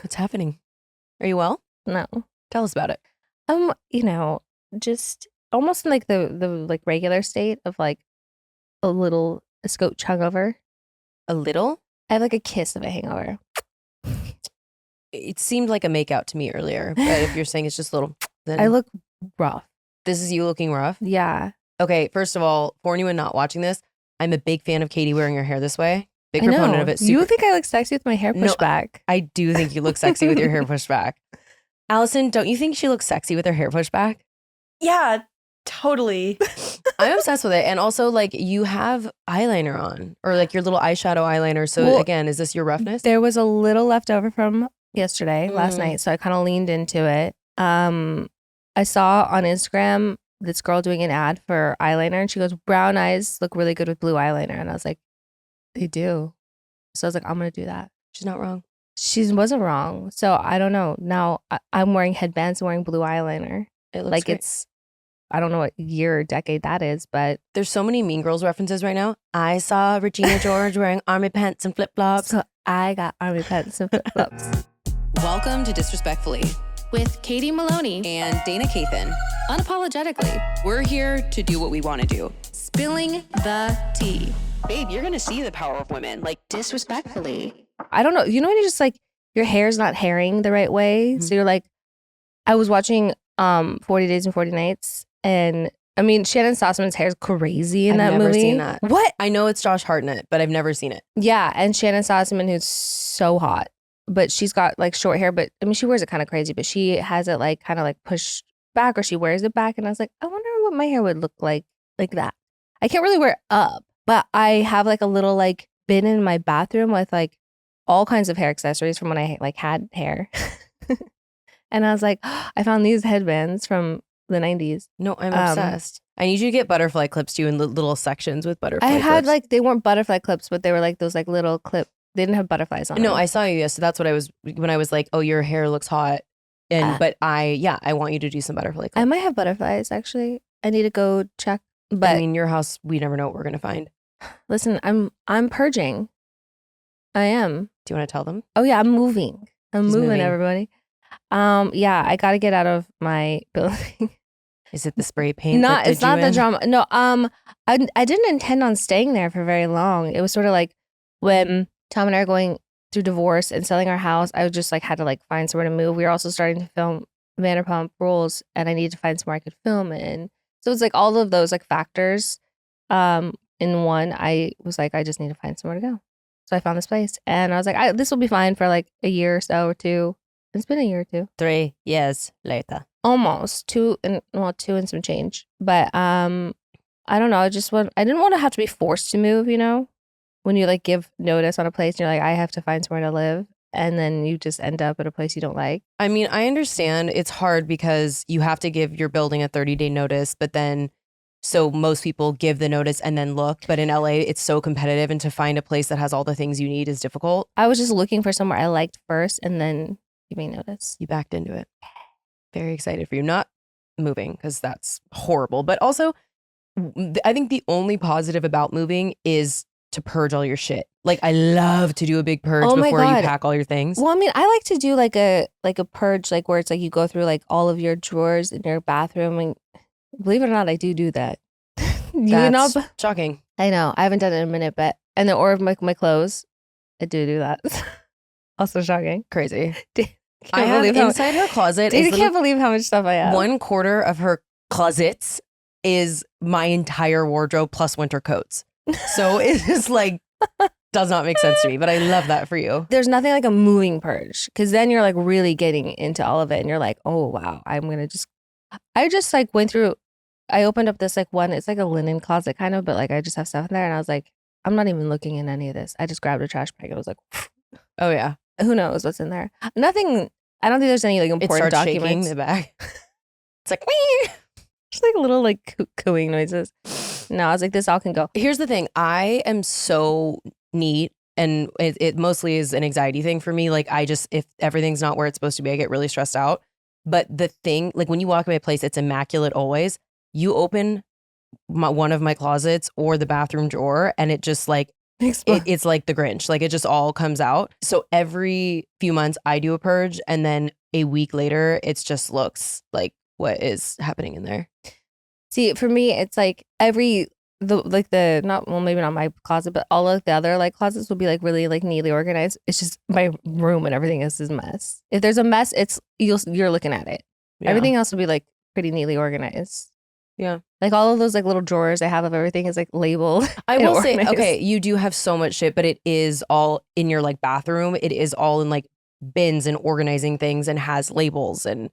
What's happening? Are you well? No. Tell us about it. Just almost in like the like regular state of like a scotch hungover. A little? I have like a kiss of a hangover. It seemed like a makeout to me earlier, but if you're saying it's just a little, then I look rough. this is you looking rough. Yeah. Okay, first of all, for anyone not watching this, I'm a big fan of Katie wearing her hair this way. Big I proponent know. of it. You think I look sexy with my hair pushed back? I do think you look sexy with your hair pushed back. Allison, don't you think she looks sexy with her hair pushed back? Yeah, totally. I'm obsessed with it. And also, like, you have eyeliner on, or like your little eyeshadow eyeliner. So Well, again, is this your roughness? There was a little left over from yesterday, last Mm. night, so I kind of leaned into it. I saw on Instagram this girl doing an ad for eyeliner, and she goes, "Brown eyes look really good with blue eyeliner," and I was like, "They do." So I was like, "I'm gonna do that." She's not wrong. She wasn't wrong. So I don't know. Now I'm wearing headbands and wearing blue eyeliner. It looks Like great. I don't know what year or decade that is, but There's so many Mean Girls references right now. I saw Regina George wearing army pants and flip flops. so I got army pants and flip flops. Welcome to Disrespectfully With Katie Maloney, and Dana Cathan. unapologetically, We're here to do what we want to do. spilling the tea. Babe, you're gonna see the power of women. Like, Disrespectfully. I don't know. You know when you're just like your hair's not hairing the right way? Mhm. So you're like, I was watching 40 Days and 40 Nights, and I mean Shannon Sossaman's hair is crazy in I've that never movie. seen that. What? I know it's Josh Hartnett, but I've never seen it. Yeah, and Shannon Sossaman, who's so hot, but she's got like short hair, but I mean she wears it kind of crazy, but she has it like kind of like pushed back, or she wears it back, and I was like, I wonder what my hair would look like that. I can't really wear it up, but I have like a little like bin in my bathroom with like all kinds of hair accessories from when I like had hair. And I was like, I found these headbands from the 90s. No, I'm obsessed. I need you to get butterfly clips too in little sections with butterfly I clips. had like, they weren't butterfly clips, but they were like those like little clip. They didn't have butterflies on No, them. I saw you. Yes, so that's what I was when I was like, oh, your hair looks hot. And but I want you to do some butterfly clips. I might have butterflies actually. I need to go check. But I mean, your house, we never know what we're gonna find. listen, I'm purging. I am. Do you want to tell them? Oh yeah, I'm moving. I'm She's moving, moving. everybody. Yeah, I got to get out of my building. Is it the spray paint? that It's did you not the in? drama. No, I didn't intend on staying there for very long. It was sort of like when Tom and I are going through divorce and selling our house, I just like had to like find somewhere to move. We were also starting to film Vanderpump Rules, and I needed to find somewhere I could film in. So it's like all of those like factors in one. I was like, I just need to find somewhere to go. So I found this place, and I was like, this will be fine for like a year or so or two. It's been a year or two. 3 years later. Almost 2 and some change. But I don't know. I didn't want to have to be forced to move, you know? When you like give notice on a place and you're like, I have to find somewhere to live, and then you just end up at a place you don't like. I mean, I understand it's hard because you have to give your building a 30-day notice, but then so most people give the notice and then look, but in LA it's so competitive, and to find a place that has all the things you need is difficult. I was just looking for somewhere I liked first and then giving notice. You backed into it. Very excited for you. Not moving because that's horrible, but also I think the only positive about moving is to purge all your shit. Like, I love to do a big purge Oh my before you God. pack all your things. Well, I mean, I like to do like a purge, like where it's like you go through like all of your drawers in your bathroom, and believe it or not, I do that. That's shocking. I know. I haven't done it in a minute, but and then or my clothes, I do that. Also shocking. Crazy. Can't I have believe how- inside her closet. I is can't believe how much stuff I have. 1/4 of her closets is my entire wardrobe plus winter coats. So it is like does not make sense to me, but I love that for you. There's nothing like a moving purge, because then you're like really getting into all of it, and you're like, oh wow, I just like went through. I opened up this like one. It's like a linen closet kind of, but like I just have stuff in there, and I was like, I'm not even looking in any of this. I just grabbed a trash bag. I was like, Oh yeah, who knows what's in there? Nothing. I don't think there's any like it important starts shaking documents. the bag. It's like, wee. Just like little like cooing noises. No, I was like, this all can go. Here's the thing. I am so neat, and it mostly is an anxiety thing for me. Like, if everything's not where it's supposed to be, I get really stressed out. But the thing, like when you walk in my place, it's immaculate always. You open one of my closets or the bathroom drawer, and it just like it's like the Grinch. Like it just all comes out. So every few months I do a purge, and then a week later it just looks like what is happening in there. See, for me, it's like maybe not my closet, but all of the other like closets will be like really like neatly organized. It's just my room and everything is a mess. If there's a mess, you're looking at it. Yeah. Everything else will be like pretty neatly organized. Yeah. Like all of those like little drawers I have of everything is like labeled. I will say, okay, you do have so much shit, but it is all in your like bathroom. It is all in like bins and organizing things and has labels, and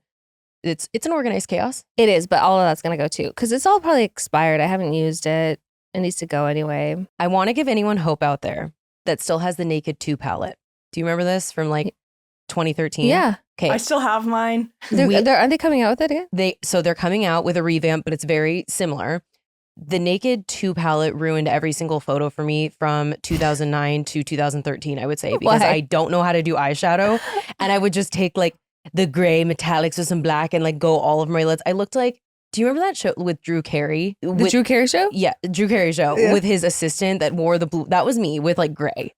it's an organized chaos. It is, but all of that's gonna go too because it's all probably expired. I haven't used it. It needs to go anyway. I want to give anyone hope out there that still has the Naked 2 palette. Do you remember this from like 2013? Yeah. Okay. I still have mine. Aren't they coming out with it again? They're coming out with a revamp, but it's very similar. The Naked 2 palette ruined every single photo for me from 2009 to 2013, I would say, because Why? I don't know how to do eyeshadow. And I would just take like the gray metallics with some black and like go all over my lids. I looked like, do you remember that show with Drew Carey? The Drew Carey show? Yeah, Drew Carey show with his assistant that wore the blue. That was me with like gray.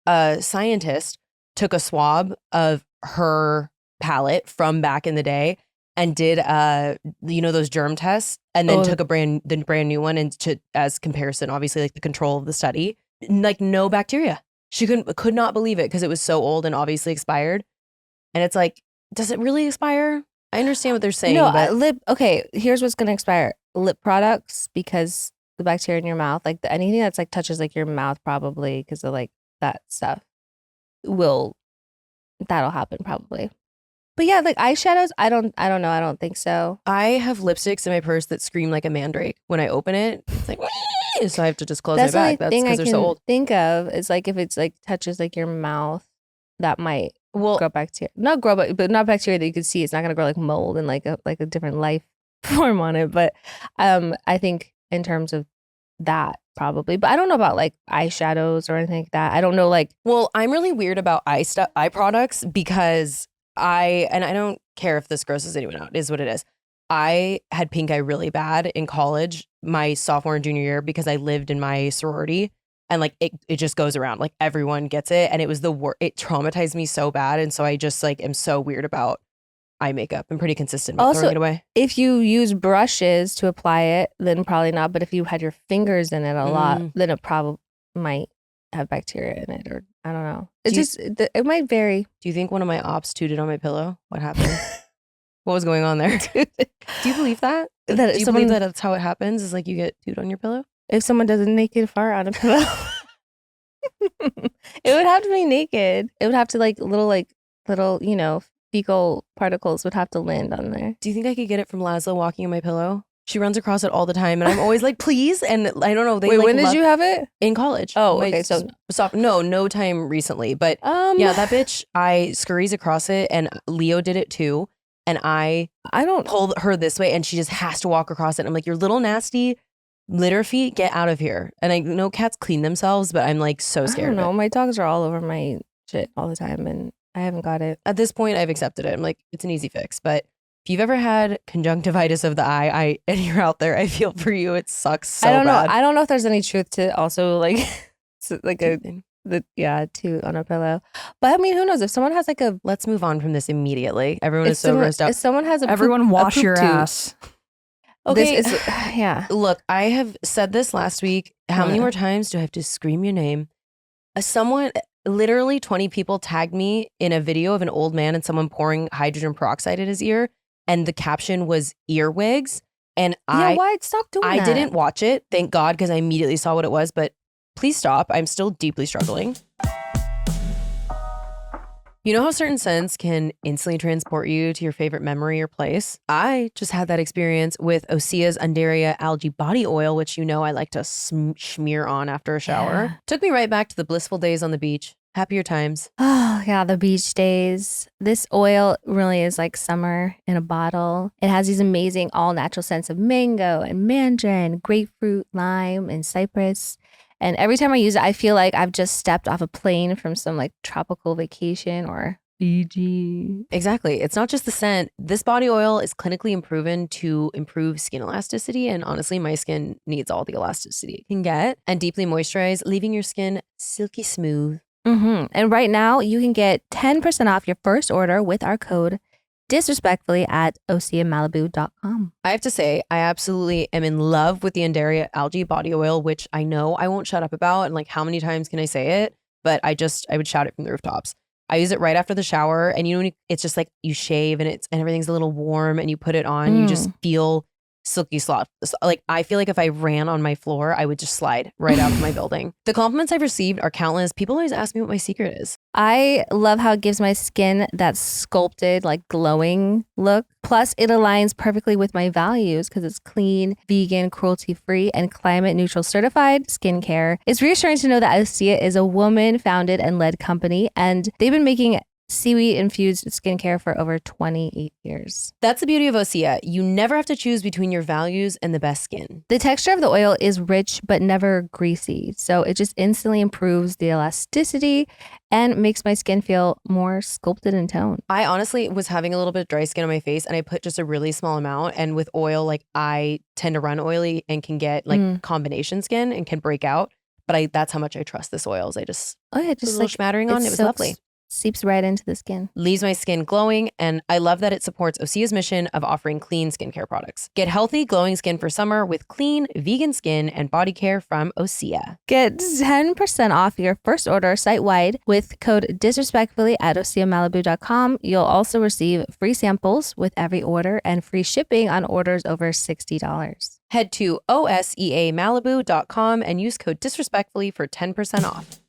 A scientist took a swab of her palette from back in the day and did those germ tests, and then took the brand new one and as comparison, obviously like the control of the study, like no bacteria. She could not believe it because it was so old and obviously expired. And it's like, does it really expire? I understand what they're saying. No, but okay, here's what's gonna expire: lip products, because the bacteria in your mouth, like anything that's like touches like your mouth, probably because of like that stuff, that'll happen probably. But yeah, like eyeshadows, I don't know. I don't think so. I have lipsticks in my purse that scream like a mandrake. When I open it, it's like, so I have to just close That's my the bag. only thing That's I because they're so old. think of is like if it's like touches like your mouth, that might grow bacteria. Not grow, but not bacteria that you could see. It's not gonna grow like mold and like a different life form on it. But I think in terms of that probably. But I don't know about like eyeshadows or anything like that. I don't know like. Well, I'm really weird about eye products because I don't care if this grosses anyone out. It is what it is. I had pink eye really bad in college, my sophomore and junior year, because I lived in my sorority, and like it just goes around, like everyone gets it, and it was the worst. It traumatized me so bad, and so I just like am so weird about eye makeup. I'm pretty consistent about throwing it away. If you use brushes to apply it, then probably not. But if you had your fingers in it a lot, then it probably might have bacteria in it, or I don't know. It might vary. Do you think one of my ops tooted on my pillow? What happened? What was going on there? Do you believe that? Do you believe that that's how it happens? Is like you get toot on your pillow? If someone does a naked fart on a pillow, it would have to be naked. It would have to little fecal particles would have to land on there. Do you think I could get it from Laszlo walking on my pillow? She runs across it all the time, and I'm always like, please. And I don't know. Wait, when did you have it? In college. Oh, okay. So no time recently, but yeah, that bitch. I scurries across it, and Leo did it too. And I don't pull her this way, and she just has to walk across it. I'm like, your little nasty litter feet, get out of here. And I know cats clean themselves, but I'm like so scared. I don't know. My dogs are all over my shit all the time, and I haven't got it. At this point, I've accepted it. I'm like, it's an easy fix. But if you've ever had conjunctivitis of the eye, and you're out there, I feel for you. It sucks so bad. I don't know if there's any truth to also like toot on a pillow. But I mean, who knows? If someone has like a, let's move on from this immediately. Everyone is so grossed out. If someone has everyone wash your toot. ass. Okay, yeah. Look, I have said this last week. How many more times do I have to scream your name? Someone, literally 20 people tagged me in a video of an old man and someone pouring hydrogen peroxide in his ear, and the caption was earwigs. And why stop doing that? I didn't watch it, thank God, because I immediately saw what it was. But please stop. I'm still deeply struggling. You know how certain scents can instantly transport you to your favorite memory or place? I just had that experience with Osea's Undaria Algae Body Oil, which you know I like to smear on after a shower. Yeah. Took me right back to the blissful days on the beach. Happier times. Oh, yeah, the beach days. This oil really is like summer in a bottle. It has these amazing all natural scents of mango and mandarin, grapefruit, lime, and cypress. And every time I use it, I feel like I've just stepped off a plane from some like tropical vacation or Fiji. Exactly. It's not just the scent. This body oil is clinically proven to improve skin elasticity. And honestly, my skin needs all the elasticity it can get and deeply moisturize, leaving your skin silky smooth. And right now, you can get 10% off your first order with our code disrespectfully at oseamalibu.com. I have to say, I absolutely am in love with the Andaria algae body oil, which I know I won't shut up about. And like, how many times can I say it? But I would shout it from the rooftops. I use it right after the shower, and it's just like you shave and everything's a little warm, and you put it on, you just feel silky soft. Like I feel like if I ran on my floor, I would just slide right out of my building. The compliments I've received are countless. People always ask me what my secret is. I love how it gives my skin that sculpted, like glowing look. Plus, it aligns perfectly with my values because it's clean, vegan, cruelty-free, and climate-neutral certified skincare. It's reassuring to know that Osea is a woman-founded and led company, and they've been making seaweed-infused skincare for over 28 years. That's the beauty of Osea. You never have to choose between your values and the best skin. The texture of the oil is rich but never greasy, so it just instantly improves the elasticity and makes my skin feel more sculpted and toned. I honestly was having a little bit of dry skin on my face, and I put just a really small amount. And with oil, like I tend to run oily and can get like combination skin and can break out. But that's how much I trust this oil. I just just put a little smattering on. It was lovely. Seeps right into the skin. Leaves my skin glowing, and I love that it supports Osea's mission of offering clean skincare products. Get healthy, glowing skin for summer with clean, vegan skin and body care from Osea. Get 10% off your first order site-wide with code disrespectfully at oseamalibu.com. You'll also receive free samples with every order and free shipping on orders over $60. Head to oseamalibu.com and use code disrespectfully for 10% off.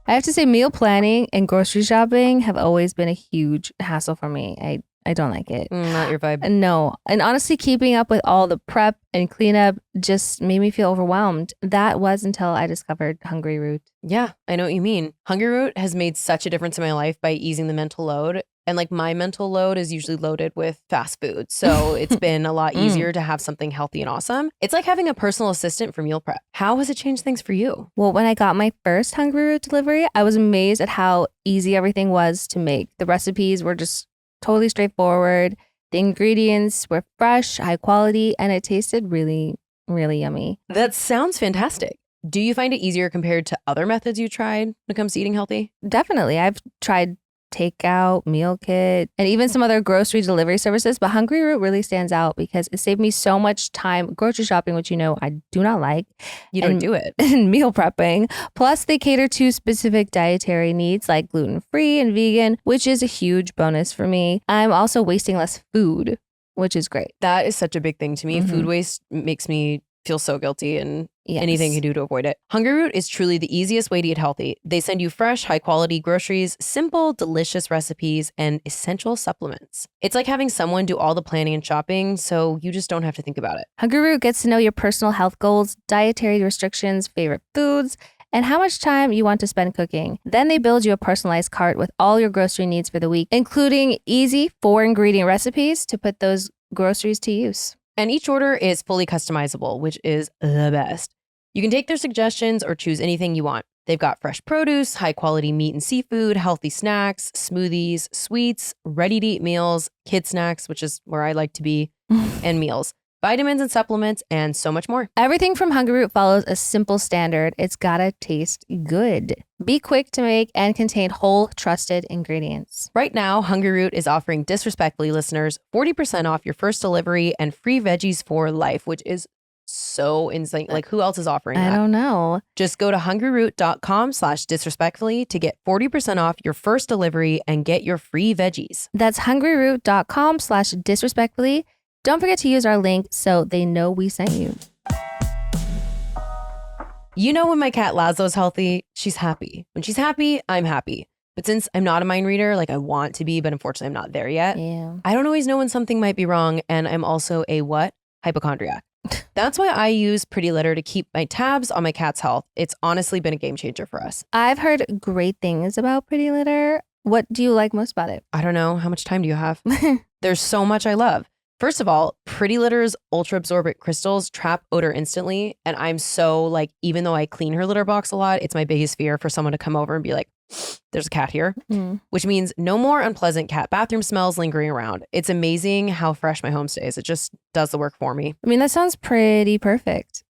I have to say, meal planning and grocery shopping have always been a huge hassle for me. I don't like it. Not your vibe. No. And honestly, keeping up with all the prep and cleanup just made me feel overwhelmed. That was until I discovered HungryRoot. Yeah, I know what you mean. HungryRoot has made such a difference in my life by easing the mental load. And like my mental load is usually loaded with fast food. So it's been a lot easier to have something healthy and awesome. It's like having a personal assistant for meal prep. How has it changed things for you? Well, when I got my first HungryRoot delivery, I was amazed at how easy everything was to make. The recipes were just totally straightforward. The ingredients were fresh, high quality, and it tasted really, really yummy. That sounds fantastic. Do you find it easier compared to other methods you tried when it comes to eating healthy? Definitely. I've tried takeout, meal kit, and even some other grocery delivery services, but HungryRoot really stands out because it saved me so much time grocery shopping, which I do not like. You don't do it. And meal prepping. Plus, they cater to specific dietary needs like gluten-free and vegan, which is a huge bonus for me. I'm also wasting less food, which is great. That is such a big thing to me. Food waste makes me feel so guilty, and anything you can do to avoid it. HungryRoot is truly the easiest way to eat healthy. They send you fresh, high quality groceries, simple, delicious recipes, and essential supplements. It's like having someone do all the planning and shopping, so you just don't have to think about it. HungryRoot gets to know your personal health goals, dietary restrictions, favorite foods, and how much time you want to spend cooking. Then they build you a personalized cart with all your grocery needs for the week, including easy 4-ingredient recipes to put those groceries to use. And each order is fully customizable, which is the best. You can take their suggestions or choose anything you want. They've got fresh produce, high quality meat and seafood, healthy snacks, smoothies, sweets, ready to eat meals, kid snacks, which is where I like to be, and meals, vitamins and supplements, and so much more. Everything from HungryRoot follows a simple standard. It's gotta taste good. Be quick to make and contain whole, trusted ingredients. Right now, HungryRoot is offering Disrespectfully listeners 40% off your first delivery and free veggies for life, which is so insane. Like, who else is offering that? I don't know. Just go to hungryroot.com/disrespectfully to get 40% off your first delivery and get your free veggies. That's hungryroot.com/disrespectfully. Don't forget to use our link so they know we sent you. You know, when my cat Laszlo's healthy, she's happy. When she's happy, I'm happy. But since I'm not a mind reader, like I want to be, but unfortunately I'm not there yet. Yeah. I don't always know when something might be wrong. And I'm also a what? Hypochondriac. That's why I use Pretty Litter to keep my tabs on my cat's health. It's honestly been a game changer for us. I've heard great things about Pretty Litter. What do you like most about it? I don't know. How much time do you have? There's so much I love. First of all, Pretty Litter's ultra absorbent crystals trap odor instantly. And I'm so like, even though I clean her litter box a lot, it's my biggest fear for someone to come over and be like, there's a cat here, Mm. which means no more unpleasant cat bathroom smells lingering around. It's amazing how fresh my home stays. It just does the work for me. I mean, that sounds pretty perfect.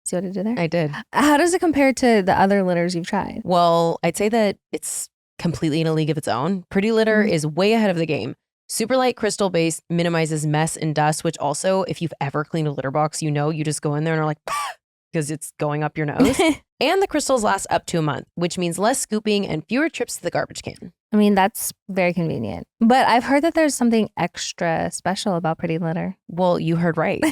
See what I did there? I did. How does it compare to the other litters you've tried? Well, I'd say that it's completely in a league of its own. Pretty Litter is way ahead of the game. Super light crystal base minimizes mess and dust, which also, if you've ever cleaned a litter box, you know, you just go in there and are like, because it's going up your nose. And the crystals last up to a month, which means less scooping and fewer trips to the garbage can. I mean, that's very convenient. But I've heard that there's something extra special about Pretty Litter. Well, you heard right.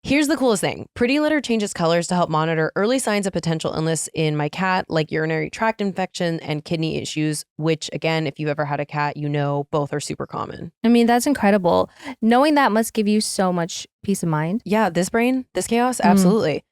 Here's the coolest thing. Pretty Litter changes colors to help monitor early signs of potential illness in my cat, like urinary tract infection and kidney issues, which again, if you've ever had a cat, you know both are super common. I mean, that's incredible. Knowing that must give you so much peace of mind. Yeah, this brain, this chaos, absolutely.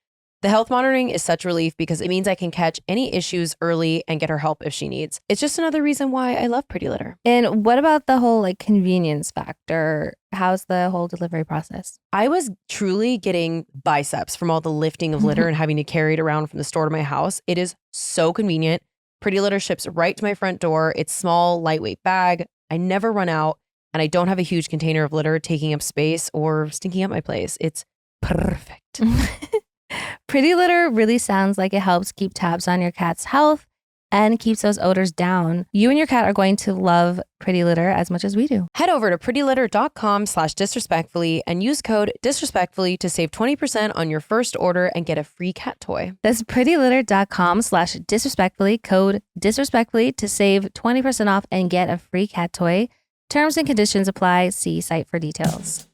The health monitoring is such relief because it means I can catch any issues early and get her help if she needs. It's just another reason why I love Pretty Litter. And what about the whole like convenience factor? How's the whole delivery process? I was truly getting biceps from all the lifting of litter and having to carry it around from the store to my house. It is so convenient. Pretty Litter ships right to my front door. It's small, lightweight bag. I never run out, and I don't have a huge container of litter taking up space or stinking up my place. It's perfect. Pretty Litter really sounds like it helps keep tabs on your cat's health and keeps those odors down. You and your cat are going to love Pretty Litter as much as we do. Head over to prettylitter.com/disrespectfully and use code disrespectfully to save 20% on your first order and get a free cat toy. That's prettylitter.com/disrespectfully, code disrespectfully to save 20% off and get a free cat toy. Terms and conditions apply. See site for details.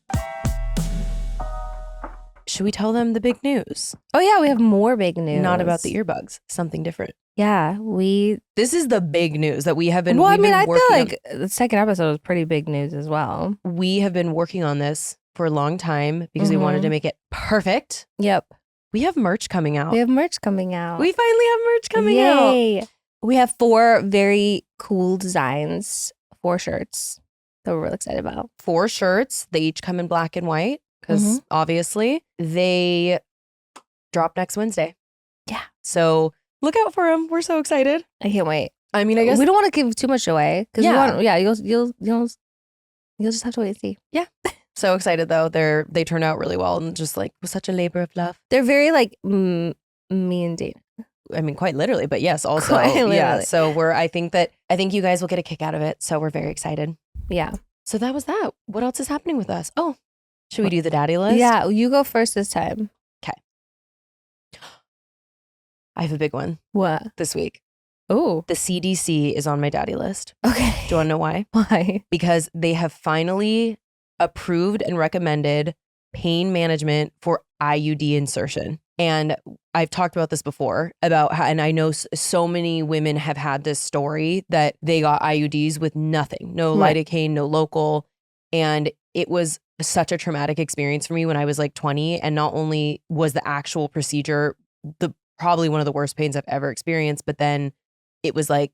Should we tell them the big news? Oh yeah, we have more big news. Not about the earbugs, something different. Yeah, This is the big news that we have been. Well, I we've mean, been I feel working like the second episode was pretty big news as well. we have been working on this for a long time because we wanted to make it perfect. Yep. We have merch coming out. We have merch coming out. We finally have merch coming out. Yay. We have 4 very cool designs, 4 shirts that we're really excited about. 4 shirts. They each come in black and white because obviously they drop next Wednesday. Yeah. So look out for them. We're so excited. I can't wait. I mean, I guess We don't want to give too much away because you'll just have to wait and see. so excited though. They turned out really well and just like was such a labor of love. They're very like me and Dana. I mean, quite literally, but yes, also Quite yeah. literally. So I think you guys will get a kick out of it. So we're very excited. Yeah. So that was that. What else is happening with us? Oh, should we do the daddy list? Yeah, you go first this time. I have a big one What? this week. Oh. The CDC is on my daddy list. Okay. Do you want to know why? Why? Because they have finally approved and recommended pain management for IUD insertion. And I've talked about this before about how, and I know so many women have had this story that they got IUDs with nothing, no lidocaine, no local. And it was such a traumatic experience for me when I was like 20. And not only was the actual procedure probably one of the worst pains I've ever experienced, but then it was like,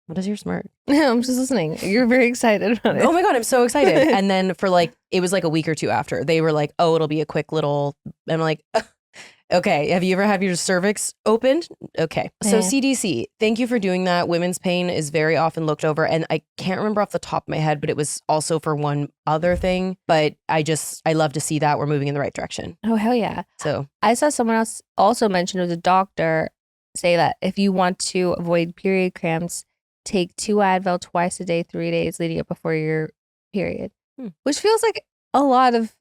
what is your smirk? I'm just listening. You're very excited about it. Oh my God, I'm so excited. And then for like, it was like a week or 2 after, they were like, oh, it'll be a quick little, I'm like, okay, have you ever had your cervix opened? Okay. So Yeah. CDC, thank you for doing that. Women's pain is very often looked over. And I can't remember off the top of my head, but it was also for one other thing. But I love to see that we're moving in the right direction. Oh, hell yeah. So I saw someone else also mention, it was a doctor, say that if you want to avoid period cramps, take 2 Advil twice a day, 3 days leading up before your period, which feels like a lot of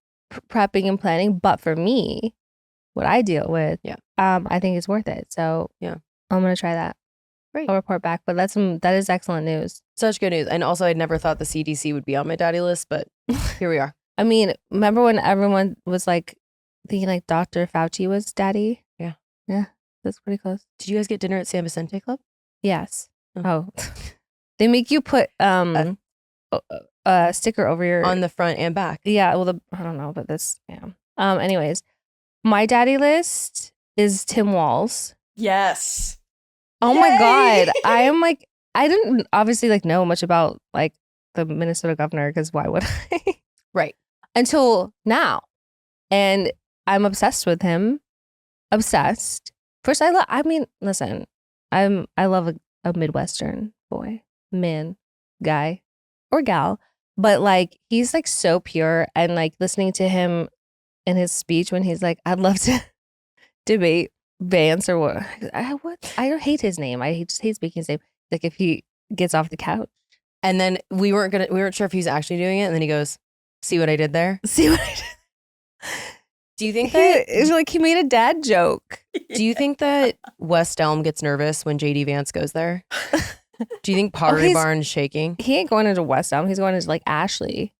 prepping and planning. But for me, what I deal with, I think it's worth it. So yeah, I'm going to try that. Great. I'll report back. But that is excellent news. Such good news. And also, I'd never thought the CDC would be on my daddy list, but here we are. I mean, remember when everyone was like thinking like Dr. Fauci was daddy? Yeah. Yeah. That's pretty close. Did you guys get dinner at San Vicente Club? Yes. Oh. They make you put a sticker over your On the front and back. Yeah, well I don't know, but this anyways, my daddy list is Tim Walz. Yes. Oh Yay! my God. I am like, I didn't obviously like know much about like the Minnesota governor because why would I? Right. Until now. And I'm obsessed with him. Obsessed. First, I love a a Midwestern boy, man, guy, or gal. But like he's like so pure, and like listening to him in his speech when he's like, I'd love to debate Vance or what. I don't hate his name. I just hate speaking his name. Like if he gets off the couch. And then we weren't sure if he was actually doing it. And then he goes, see what I did there? See what I did? Do you think that It's like he made a dad joke. do you think that West Elm gets nervous when JD Vance goes there? Do you think Pottery he's- Barn's shaking? He ain't going into West Elm. He's going into like Ashley.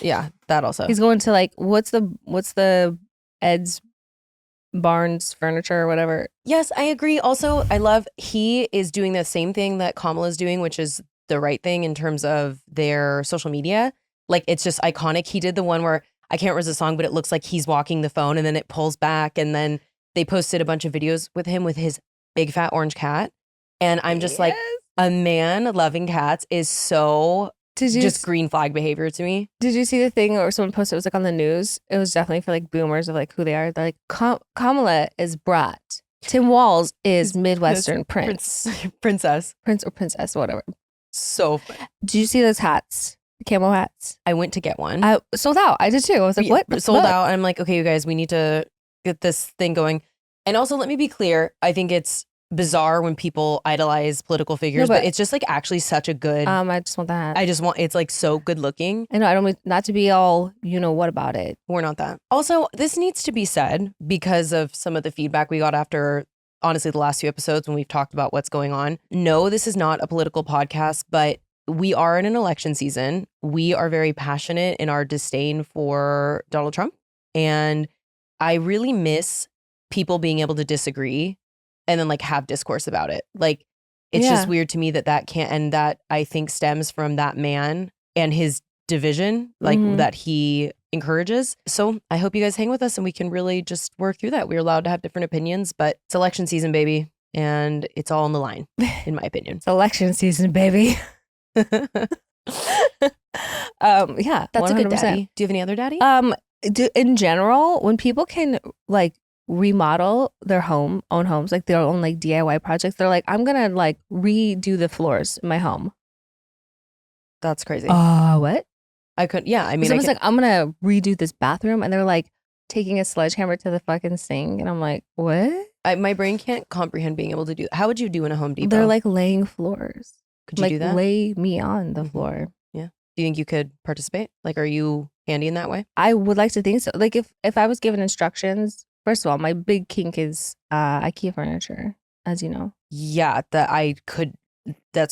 Yeah, that also. He's going to like what's the Ed's Barnes furniture or whatever. Yes, I agree. Also, I love he is doing the same thing that Kamala is doing, which is the right thing in terms of their social media. Like it's just iconic. He did the one where I can't remember the song, but it looks like he's walking the phone and then it pulls back, and then they posted a bunch of videos with him with his big fat orange cat. And I'm just like, a man loving cats is so just green flag behavior to me. Did you see the thing or someone posted, it was like on the news? It was definitely for like boomers of like who they are. They're like, Kamala is brat. Tim Walz is Midwestern princess, Prince or princess, whatever. So fun. Did you see those hats? The camo hats? I went to get one. I sold out. I did too. I was like, what? Sold What? out. And I'm like, okay, you guys, we need to get this thing going. And also, let me be clear. I think it's bizarre when people idolize political figures, but it's just like actually such a good. I just want that. It's like so good looking. I know. I don't mean not to be all, what about it. We're not that. Also, this needs to be said because of some of the feedback we got after, honestly, the last few episodes when we've talked about what's going on. No, this is not a political podcast, but we are in an election season. We are very passionate in our disdain for Donald Trump. And I really miss people being able to disagree and then like have discourse about it. Like, it's just weird to me that can't, and that I think stems from that man and his division, like that he encourages. So I hope you guys hang with us and we can really just work through that. We're allowed to have different opinions, but it's election season, baby. And it's all on the line, in my opinion. It's election season, baby. Yeah, That's 100%. a good daddy. Do you have any other daddy? In general, when people can like remodel their own homes, like their own like DIY projects, they're like, I'm gonna like redo the floors in my home. That's crazy. What? I could, yeah. I mean, Someone's like, I'm gonna redo this bathroom, and they're like taking a sledgehammer to the fucking sink, and I'm like, what? my brain can't comprehend being able to do that. How would you do in a Home Depot? They're like laying floors. Could you like do that? lay me on the floor. Yeah. Do you think you could participate? Like, are you handy in that way? I would like to think so. Like if I was given instructions, first of all, my big kink is IKEA furniture, as you know. Yeah,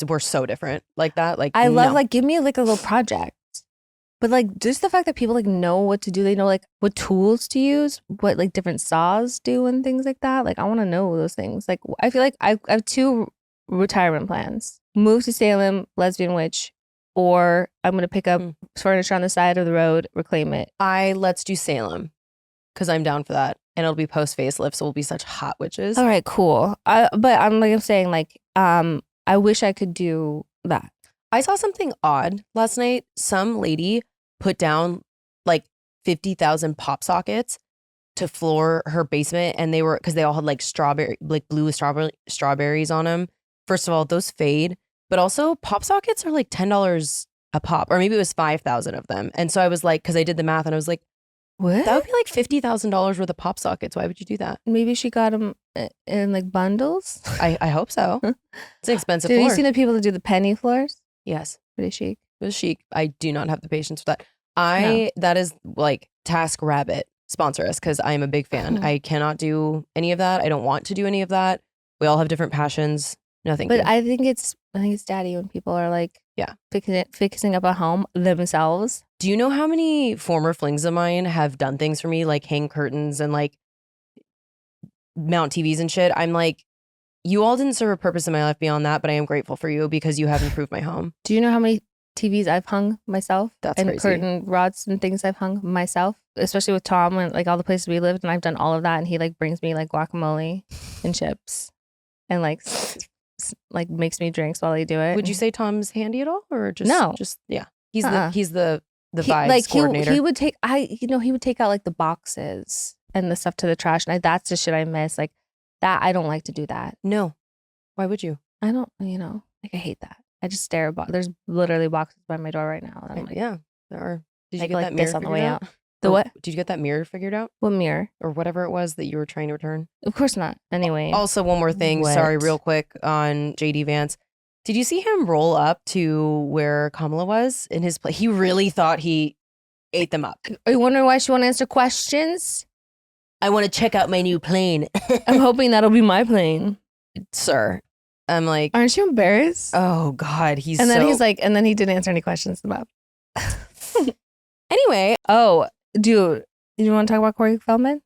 we're so different like that. Like, I love no. like give me like a little project. But like just the fact that people like know what to do, they know like what tools to use, what like different saws do and things like that. Like I want to know those things. Like I feel like I have two retirement plans: move to Salem, lesbian witch, or I'm gonna pick up furniture on the side of the road, reclaim it. Let's do Salem because I'm down for that, and it'll be post facelift, so we'll be such hot witches. All right, cool. But I'm saying like I wish I could do that. I saw something odd last night. Some lady put down like 50,000 pop sockets to floor her basement, and because they all had like blue strawberries on them. First of all, those fade, but also pop sockets are like $10 a pop, or maybe it was 5,000 of them. And so I was like, because I did the math, and I was like, what? That would be like $50,000 worth of pop sockets. Why would you do that? Maybe she got them in like bundles. I hope so. It's an expensive Have floor. you seen the people that do the penny floors? Yes. Pretty chic. It was chic. I do not have the patience for that. That is like Task Rabbit, sponsor us, because I am a big fan. I cannot do any of that. I don't want to do any of that. We all have different passions. No, thank you. But I think it's daddy when people are like, fixing up a home themselves. Do you know how many former flings of mine have done things for me, like hang curtains and like mount TVs and shit? I'm like, you all didn't serve a purpose in my life beyond that, but I am grateful for you because you have improved my home. Do you know how many TVs I've hung myself? That's and crazy. Curtain rods and things I've hung myself, especially with Tom and like all the places we lived, and I've done all of that, and he like brings me like guacamole and chips and like makes me drinks while I do it. Would you say Tom's handy at all, or just No? Just yeah, he's the vibes like coordinator. He would take he would take out like the boxes and the stuff to the trash, and that's the shit I miss. Like that, I don't like to do that. No, why would you? I don't, I hate that. I just stare at there's literally boxes by my door right now. And I'm like, yeah, there are. Did you I get go that like mirror this on the figured way out? out. The Or what? Did you get that mirror figured out? What mirror? Or whatever it was that you were trying to return? Of course not. Anyway. Also, one more thing. What? Sorry, real quick on JD Vance. Did you see him roll up to where Kamala was in his place? He really thought he ate them up. Are you wondering why she won't answer questions? I want to check out my new plane. I'm hoping that'll be my plane. Sir. I'm like, Aren't you embarrassed? oh God, he's and then so... he's like, and then he didn't answer any questions about. Anyway. Oh, dude, you want to talk about Corey Feldman?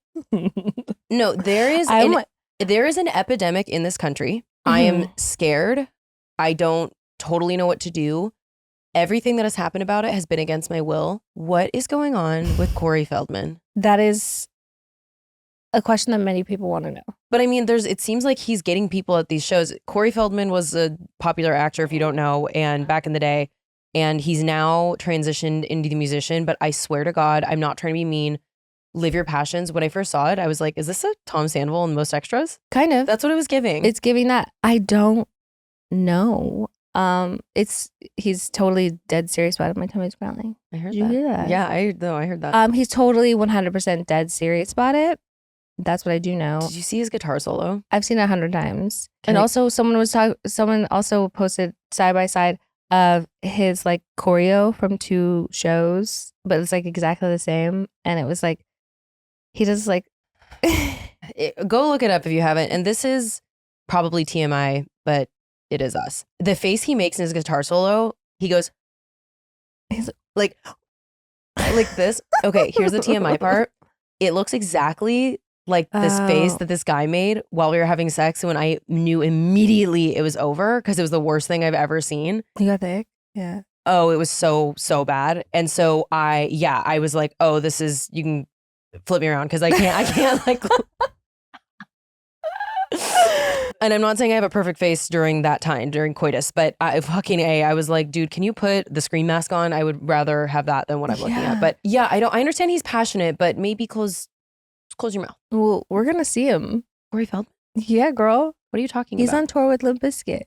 No, there is an epidemic in this country. I am scared. I don't totally know what to do. Everything that has happened about it has been against my will. What is going on with Corey Feldman? That is a question that many people want to know. But I mean, it seems like he's getting people at these shows. Corey Feldman was a popular actor, if you don't know, and back in the day, and he's now transitioned into the musician. But I swear to God, I'm not trying to be mean. Live your passions. When I first saw it, I was like, is this a Tom Sandoval in Most Extras? Kind of. That's what it was giving. It's giving that. I don't know. He's totally dead serious about it. My tummy's growling. I heard Did you hear that? Yeah, I heard that. He's totally 100% dead serious about it. That's what I do know. Did you see his guitar solo? I've seen it 100 times. Also, someone also posted side by side of his like choreo from 2 shows, but it's like exactly the same. And it was like, he does like. Go look it up if you haven't. And this is probably TMI, but it is us. The face he makes in his guitar solo, he goes, he's like this. Okay, here's the TMI part. It looks exactly like this face that this guy made while we were having sex when I knew immediately it was over because it was the worst thing I've ever seen. You got the ick? Yeah. Oh, it was so bad. And so I was like, oh, this is, you can flip me around because I can't like. And I'm not saying I have a perfect face during that time, during coitus, but I was like, dude, can you put the screen mask on? I would rather have that than what I'm looking at. But yeah, I understand he's passionate, but maybe close your mouth. Well, we're going to see him. Corey Feldman? Yeah, girl. What are you talking He's about? on tour with Limp Bizkit.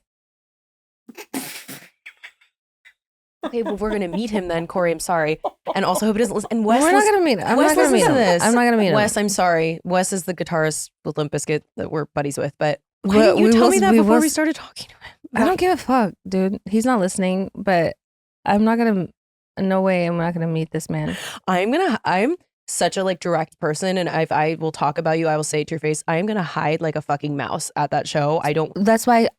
Okay, well, we're going to meet him then, Corey. I'm sorry. And also hope he doesn't listen. And Wes, we're not going to meet him. I'm not going to meet him. I'm not going to meet him. Wes, I'm sorry. Wes is the guitarist with Limp Bizkit that we're buddies with, but why didn't you tell me that before we started talking to him? I don't give a fuck, dude. He's not listening, but I'm not going to, no way I'm not going to meet this man. I'm such a like direct person, and if I will talk about you, I will say it to your face. I am going to hide like a fucking mouse at that show. I don't. That's why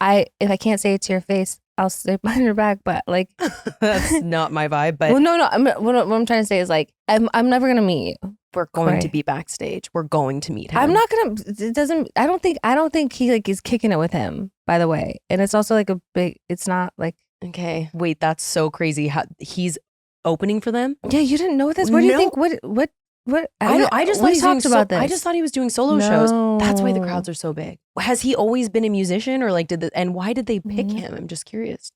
I if I can't say it to your face, I'll say it behind your back, but like. That's not my vibe, but. Well, no. What I'm trying to say is like, I'm never going to meet you. We're going to be backstage. We're going to meet him. I'm not gonna. It doesn't. I don't think he like is kicking it with him. By the way, and it's also like a big. It's not like. Okay, wait. That's so crazy. He's opening for them. Yeah, you didn't know this. What do you think? What? I know. I just thought he talked about this. I just thought he was doing solo shows. That's why the crowds are so big. Has he always been a musician, or like and why did they pick him? I'm just curious.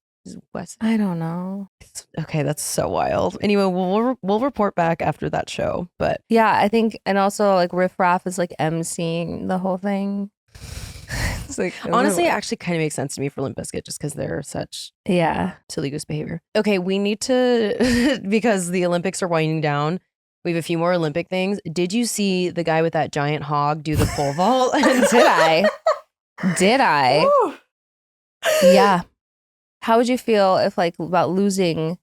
Wes. I don't know. Okay, that's so wild. Anyway, we'll report back after that show. But yeah, I think, and also like Riff Raff is like emceeing the whole thing. It's like honestly, it actually kind of makes sense to me for Limp Bizkit just because they're such silly goose behavior. Okay, we need to because the Olympics are winding down. We have a few more Olympic things. Did you see the guy with that giant hog do the pole vault? Did I? Ooh. Yeah. How would you feel if like about losing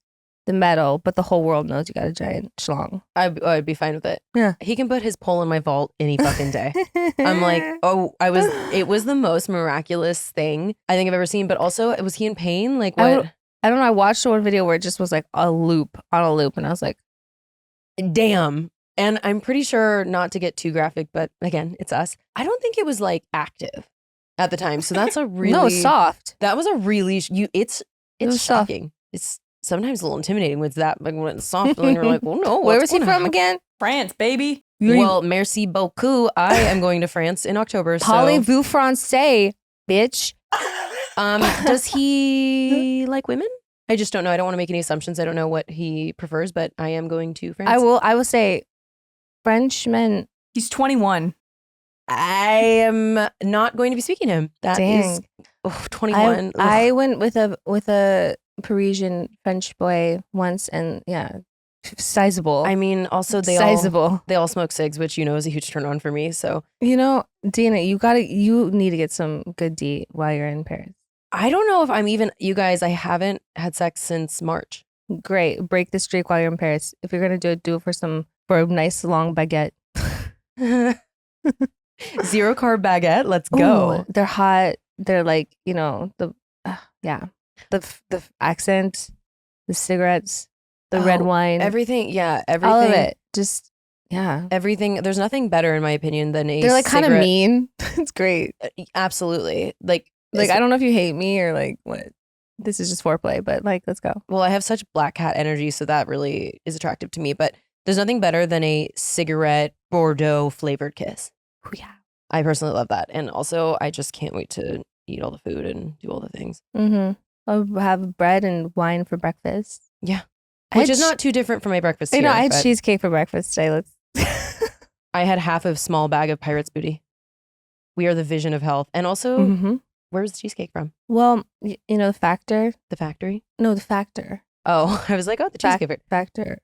the medal, but the whole world knows you got a giant schlong? I'd be fine with it. Yeah. He can put his pole in my vault any fucking day. I'm like, it was the most miraculous thing I think I've ever seen. But also, was he in pain? Like what? I don't know. I watched one video where it just was like a loop on a loop. And I was like, damn. And I'm pretty sure, not to get too graphic, but again, it's us. I don't think it was like active at the time. So that's a really no, soft. That was a really it's shocking. Soft. It's sometimes a little intimidating with that, like when it's soft and you're like, well, no. Where was he from again? France, baby. Well, merci beaucoup. I am going to France in October. Parlez-vous français, bitch. Does he like women? I just don't know. I don't want to make any assumptions. I don't know what he prefers, but I am going to France. I will say Frenchman. He's 21. I am not going to be speaking to him. That is Oh, 21. I went with a Parisian French boy once, and yeah, sizable. I mean, also they all smoke cigs, which is a huge turn on for me. So Dina, you need to get some good D while you're in Paris. I don't know if I'm even. You guys, I haven't had sex since March. Great, break the streak while you're in Paris. If you're gonna do it for a nice long baguette. 0 carb baguette. Let's go. Ooh, they're hot. They're like the accent, the cigarettes, the red wine, everything. Yeah, everything. All of it. Just everything. There's nothing better in my opinion than a. They're like kind of cigarette. mean. It's great. Absolutely. Like I don't know if you hate me or like what. This is just foreplay, but like, let's go. Well, I have such black cat energy, so that really is attractive to me. But there's nothing better than a cigarette Bordeaux flavored kiss. Ooh, yeah. I personally love that. And also, I just can't wait to eat all the food and do all the things. Mm-hmm. I'll have bread and wine for breakfast. Yeah. Which is not too different from my breakfast here. I had cheesecake for breakfast today. I had half a small bag of Pirate's Booty. We are the vision of health. And also, where's the cheesecake from? Well, the Factor. The factory? No, the Factor. Oh, I was like, the cheesecake Factor.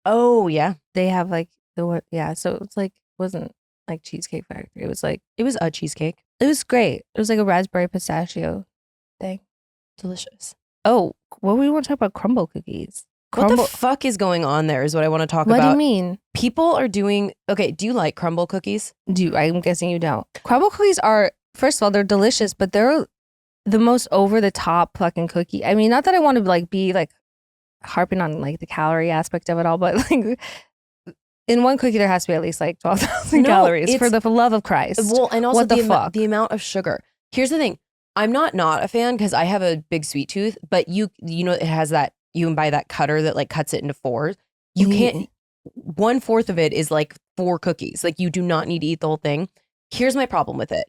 Oh, yeah. They have like so it's like, wasn't like Cheesecake Factory. It was like, it was a cheesecake. It was great. It was like a raspberry pistachio thing. Delicious. Oh, well, we want to talk about Crumbl cookies. What the fuck is going on there is what I want to talk about. What do you mean? People are doing, okay, do you like Crumbl cookies? I'm guessing you don't. Crumbl cookies are, first of all, they're delicious, but they're the most over the top fucking cookie. I mean, not that I want to like be like harping on like the calorie aspect of it all, but like in one cookie there has to be at least like 12,000 calories for the love of Christ. Well, and also what the fuck? The amount of sugar. Here's the thing. I'm not a fan because I have a big sweet tooth, but it has that, you can buy that cutter that like cuts it into 4. You can't, 1/4 of it is like 4 cookies. Like you do not need to eat the whole thing. Here's my problem with it.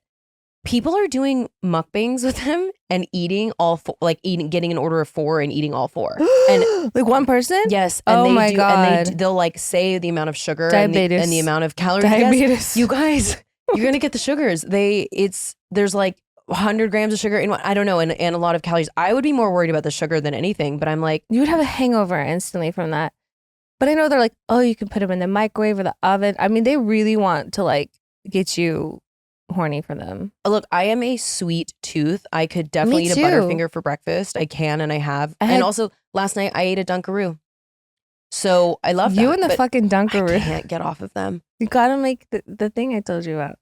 People are doing mukbangs with them and eating all 4, like getting an order of 4 and eating all 4. And like one person? Yes. And oh my God. And they'll like say the amount of sugar Diabetes. and the amount of calories. Diabetes. Yes, you guys, you're going to get the sugars. There's like 100 grams of sugar in one, I don't know, and a lot of calories. I would be more worried about the sugar than anything, but I'm like. You would have a hangover instantly from that. But I know they're like, oh, you can put them in the microwave or the oven. I mean, they really want to like get you horny for them. Look, I am a sweet tooth. I could definitely eat a Butterfinger for breakfast. I can and I have. And also last night I ate a Dunkaroo. So I love that. You and the fucking Dunkaroo. I can't get off of them. You gotta make the thing I told you about.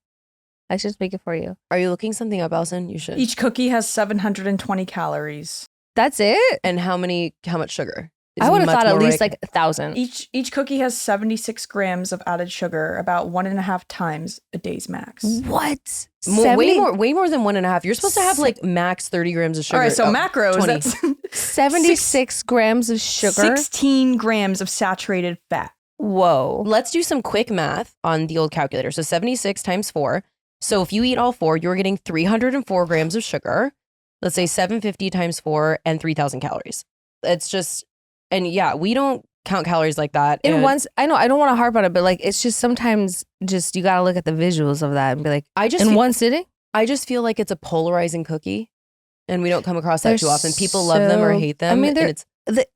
I should make it for you. Are you looking something up, Elson? You should. Each cookie has 720 calories. That's it? And how much sugar? I would have thought at least like 1,000. Each cookie has 76 grams of added sugar, about 1.5 times a day's max. What? Way more than 1.5. You're supposed to have like max 30 grams of sugar. All right, so macros. 20. That's 76 grams of sugar. 16 grams of saturated fat. Whoa. Let's do some quick math on the old calculator. So 76 times 4. So if you eat all 4, you're getting 304 grams of sugar. Let's say 750 times 4 and 3,000 calories. It's just, and yeah, we don't count calories like that. I know, I don't want to harp on it, but like, it's just sometimes just, you got to look at the visuals of that and be like, one sitting? I just feel like it's a polarizing cookie and we don't come across that too often. People love them or hate them. I mean,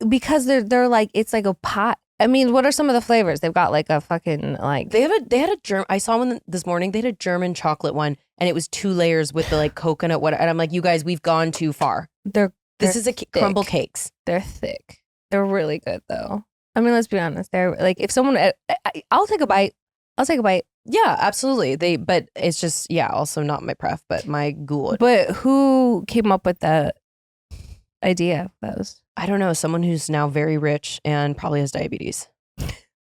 because they're like, it's like a pot. I mean, what are some of the flavors? They've got like a fucking like. They had a German. I saw one this morning. They had a German chocolate one, and it was 2 layers with the like coconut. And I'm like, you guys, we've gone too far. This is a Crumbl cakes. They're thick. They're really good though. I mean, let's be honest. They're like, if someone, I'll take a bite. Yeah, absolutely. But it's just, yeah, also not my pref, but my ghoul. But who came up with the idea of those? I don't know, someone who's now very rich and probably has diabetes.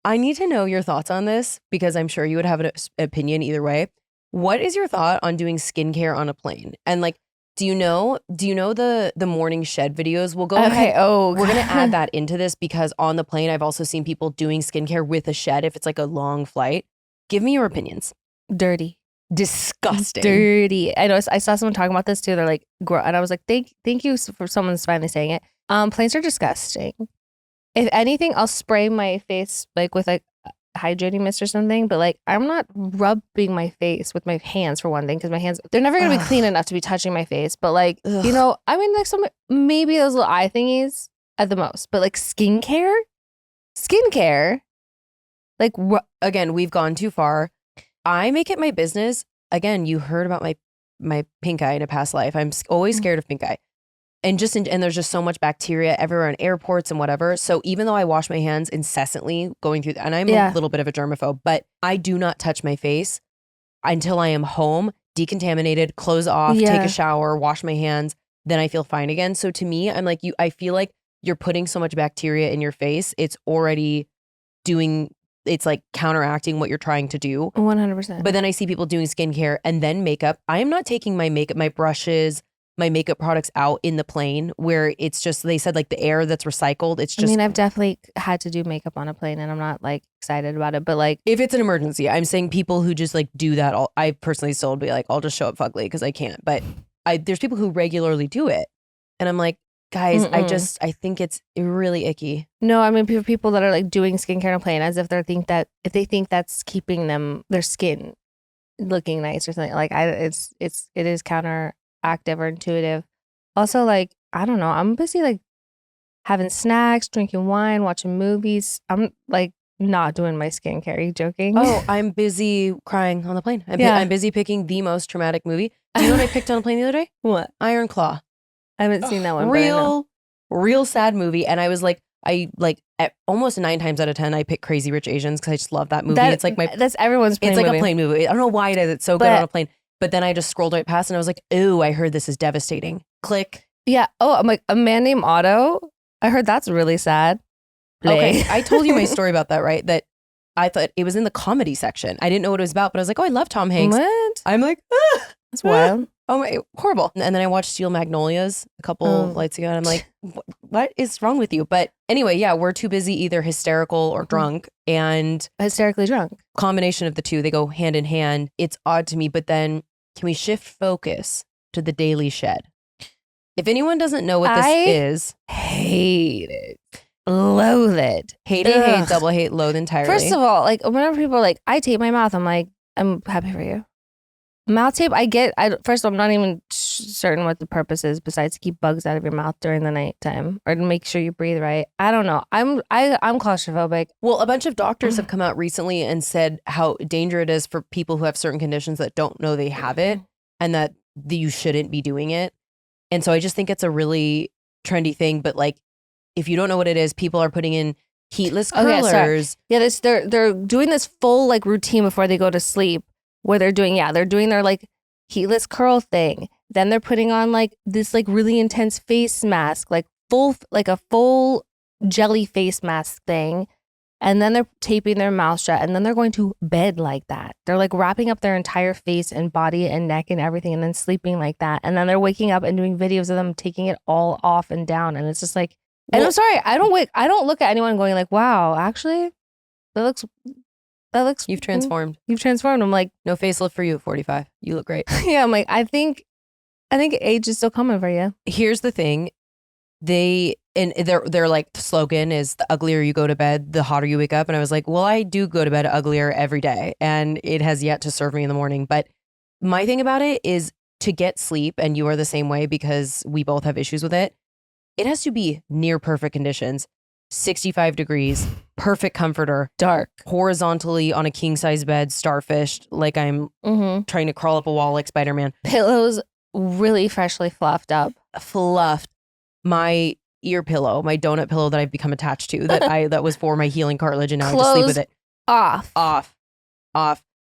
I need to know your thoughts on this because I'm sure you would have an opinion either way. What is your thought on doing skincare on a plane? And like, do you know the morning shed videos? We'll go ahead. Oh, we're gonna add that into this because on the plane, I've also seen people doing skincare with a shed if it's like a long flight. Give me your opinions. Dirty. Disgusting. Dirty. I know. I saw someone talking about this too. They're like, and I was like, thank you for someone's finally saying it. Planes are disgusting. If anything, I'll spray my face like with like hydrating mist or something, but like I'm not rubbing my face with my hands for one thing, because my hands, they're never gonna be clean enough to be touching my face. But like, you know, I mean, like some, maybe those little eye thingies at the most, but like skincare, like again, we've gone too far. I make it my business. Again, you heard about my pink eye in a past life. I'm always scared of pink eye. And and there's just so much bacteria everywhere in airports and whatever. So even though I wash my hands incessantly going through, and I'm a little bit of a germaphobe, but I do not touch my face until I am home, decontaminated, clothes off, take a shower, wash my hands, then I feel fine again. So to me, I'm like, I feel like you're putting so much bacteria in your face. It's already it's like counteracting what you're trying to do. 100%. But then I see people doing skincare and then makeup. I am not taking my makeup, my brushes, my makeup products out in the plane where it's just, they said like the air that's recycled. It's just, I mean, I've definitely had to do makeup on a plane and I'm not like excited about it, but like if it's an emergency, I'm saying people who just like do that. I personally still would be like, I'll just show up fugly because I can't. But there's people who regularly do it. And I'm like, guys, I think it's really icky. No, I mean, people that are like doing skincare on a plane as if they think that's keeping their skin looking nice or something. Like it is counteractive or intuitive. Also, like, I don't know, I'm busy like having snacks, drinking wine, watching movies. I'm like not doing my skincare. Are you joking? Oh, I'm busy crying on the plane. I'm busy picking the most traumatic movie. Do you know what I picked on a plane the other day? What? Iron Claw. I haven't seen that one. Real sad movie. And I was like, at almost 9 times out of 10, I pick Crazy Rich Asians because I just love that movie. It's like that's everyone's plane movie. It's like a plane movie. I don't know why it is. It's so good on a plane. But then I just scrolled right past and I was like, ooh, I heard this is devastating. Click. Yeah. Oh, I'm like, A Man Named Otto. I heard that's really sad. Okay. I told you my story about that, right? That I thought it was in the comedy section. I didn't know what it was about, but I was like, oh, I love Tom Hanks. What? I'm like, that's wild. Oh my, horrible. And then I watched Steel Magnolias a couple nights ago and I'm like, what is wrong with you? But anyway, yeah, we're too busy either hysterical or drunk, and hysterically drunk. Combination of the two, they go hand in hand. It's odd to me, but then can we shift focus to the Daily Shed? If anyone doesn't know what this is, hate it. Loathe it. Hate, double hate, loathe entirely. First of all, like whenever people are like, I tape my mouth, I'm like, I'm happy for you. Mouth tape, first of all, I'm not even certain what the purpose is besides to keep bugs out of your mouth during the nighttime or to make sure you breathe right. I don't know. I'm claustrophobic. Well, a bunch of doctors have come out recently and said how dangerous it is for people who have certain conditions that don't know they have it and that you shouldn't be doing it. And so I just think it's a really trendy thing. But like, if you don't know what it is, people are putting in heatless curlers. They're doing this full like routine before they go to sleep. Where they're doing their like heatless curl thing. Then they're putting on like this like really intense face mask, like a full jelly face mask thing. And then they're taping their mouth shut and then they're going to bed like that. They're like wrapping up their entire face and body and neck and everything and then sleeping like that. And then they're waking up and doing videos of them taking it all off and down. And it's just like, and I'm sorry, I don't look at anyone going like, wow, actually, that looks you've transformed. I'm like, no facelift for you at 45. You look great. Yeah, I'm like, I think age is still coming for you. Here's the thing. Their like slogan is the uglier you go to bed, the hotter you wake up. And I was like, well, I do go to bed uglier every day and it has yet to serve me in the morning. But my thing about it is to get sleep, and you are the same way because we both have issues with it. It has to be near perfect conditions. 65 degrees, perfect comforter, dark, horizontally on a king size bed, starfished, like I'm trying to crawl up a wall like Spider-Man. Pillows really freshly fluffed up. Fluffed. My ear pillow, my donut pillow that I've become attached to, that was for my healing cartilage, and now I just sleep with it. Off.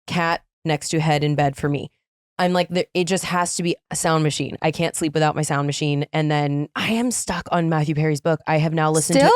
Cat next to head in bed for me. I'm like, it just has to be a sound machine. I can't sleep without my sound machine. And then I am stuck on Matthew Perry's book. I have now listened to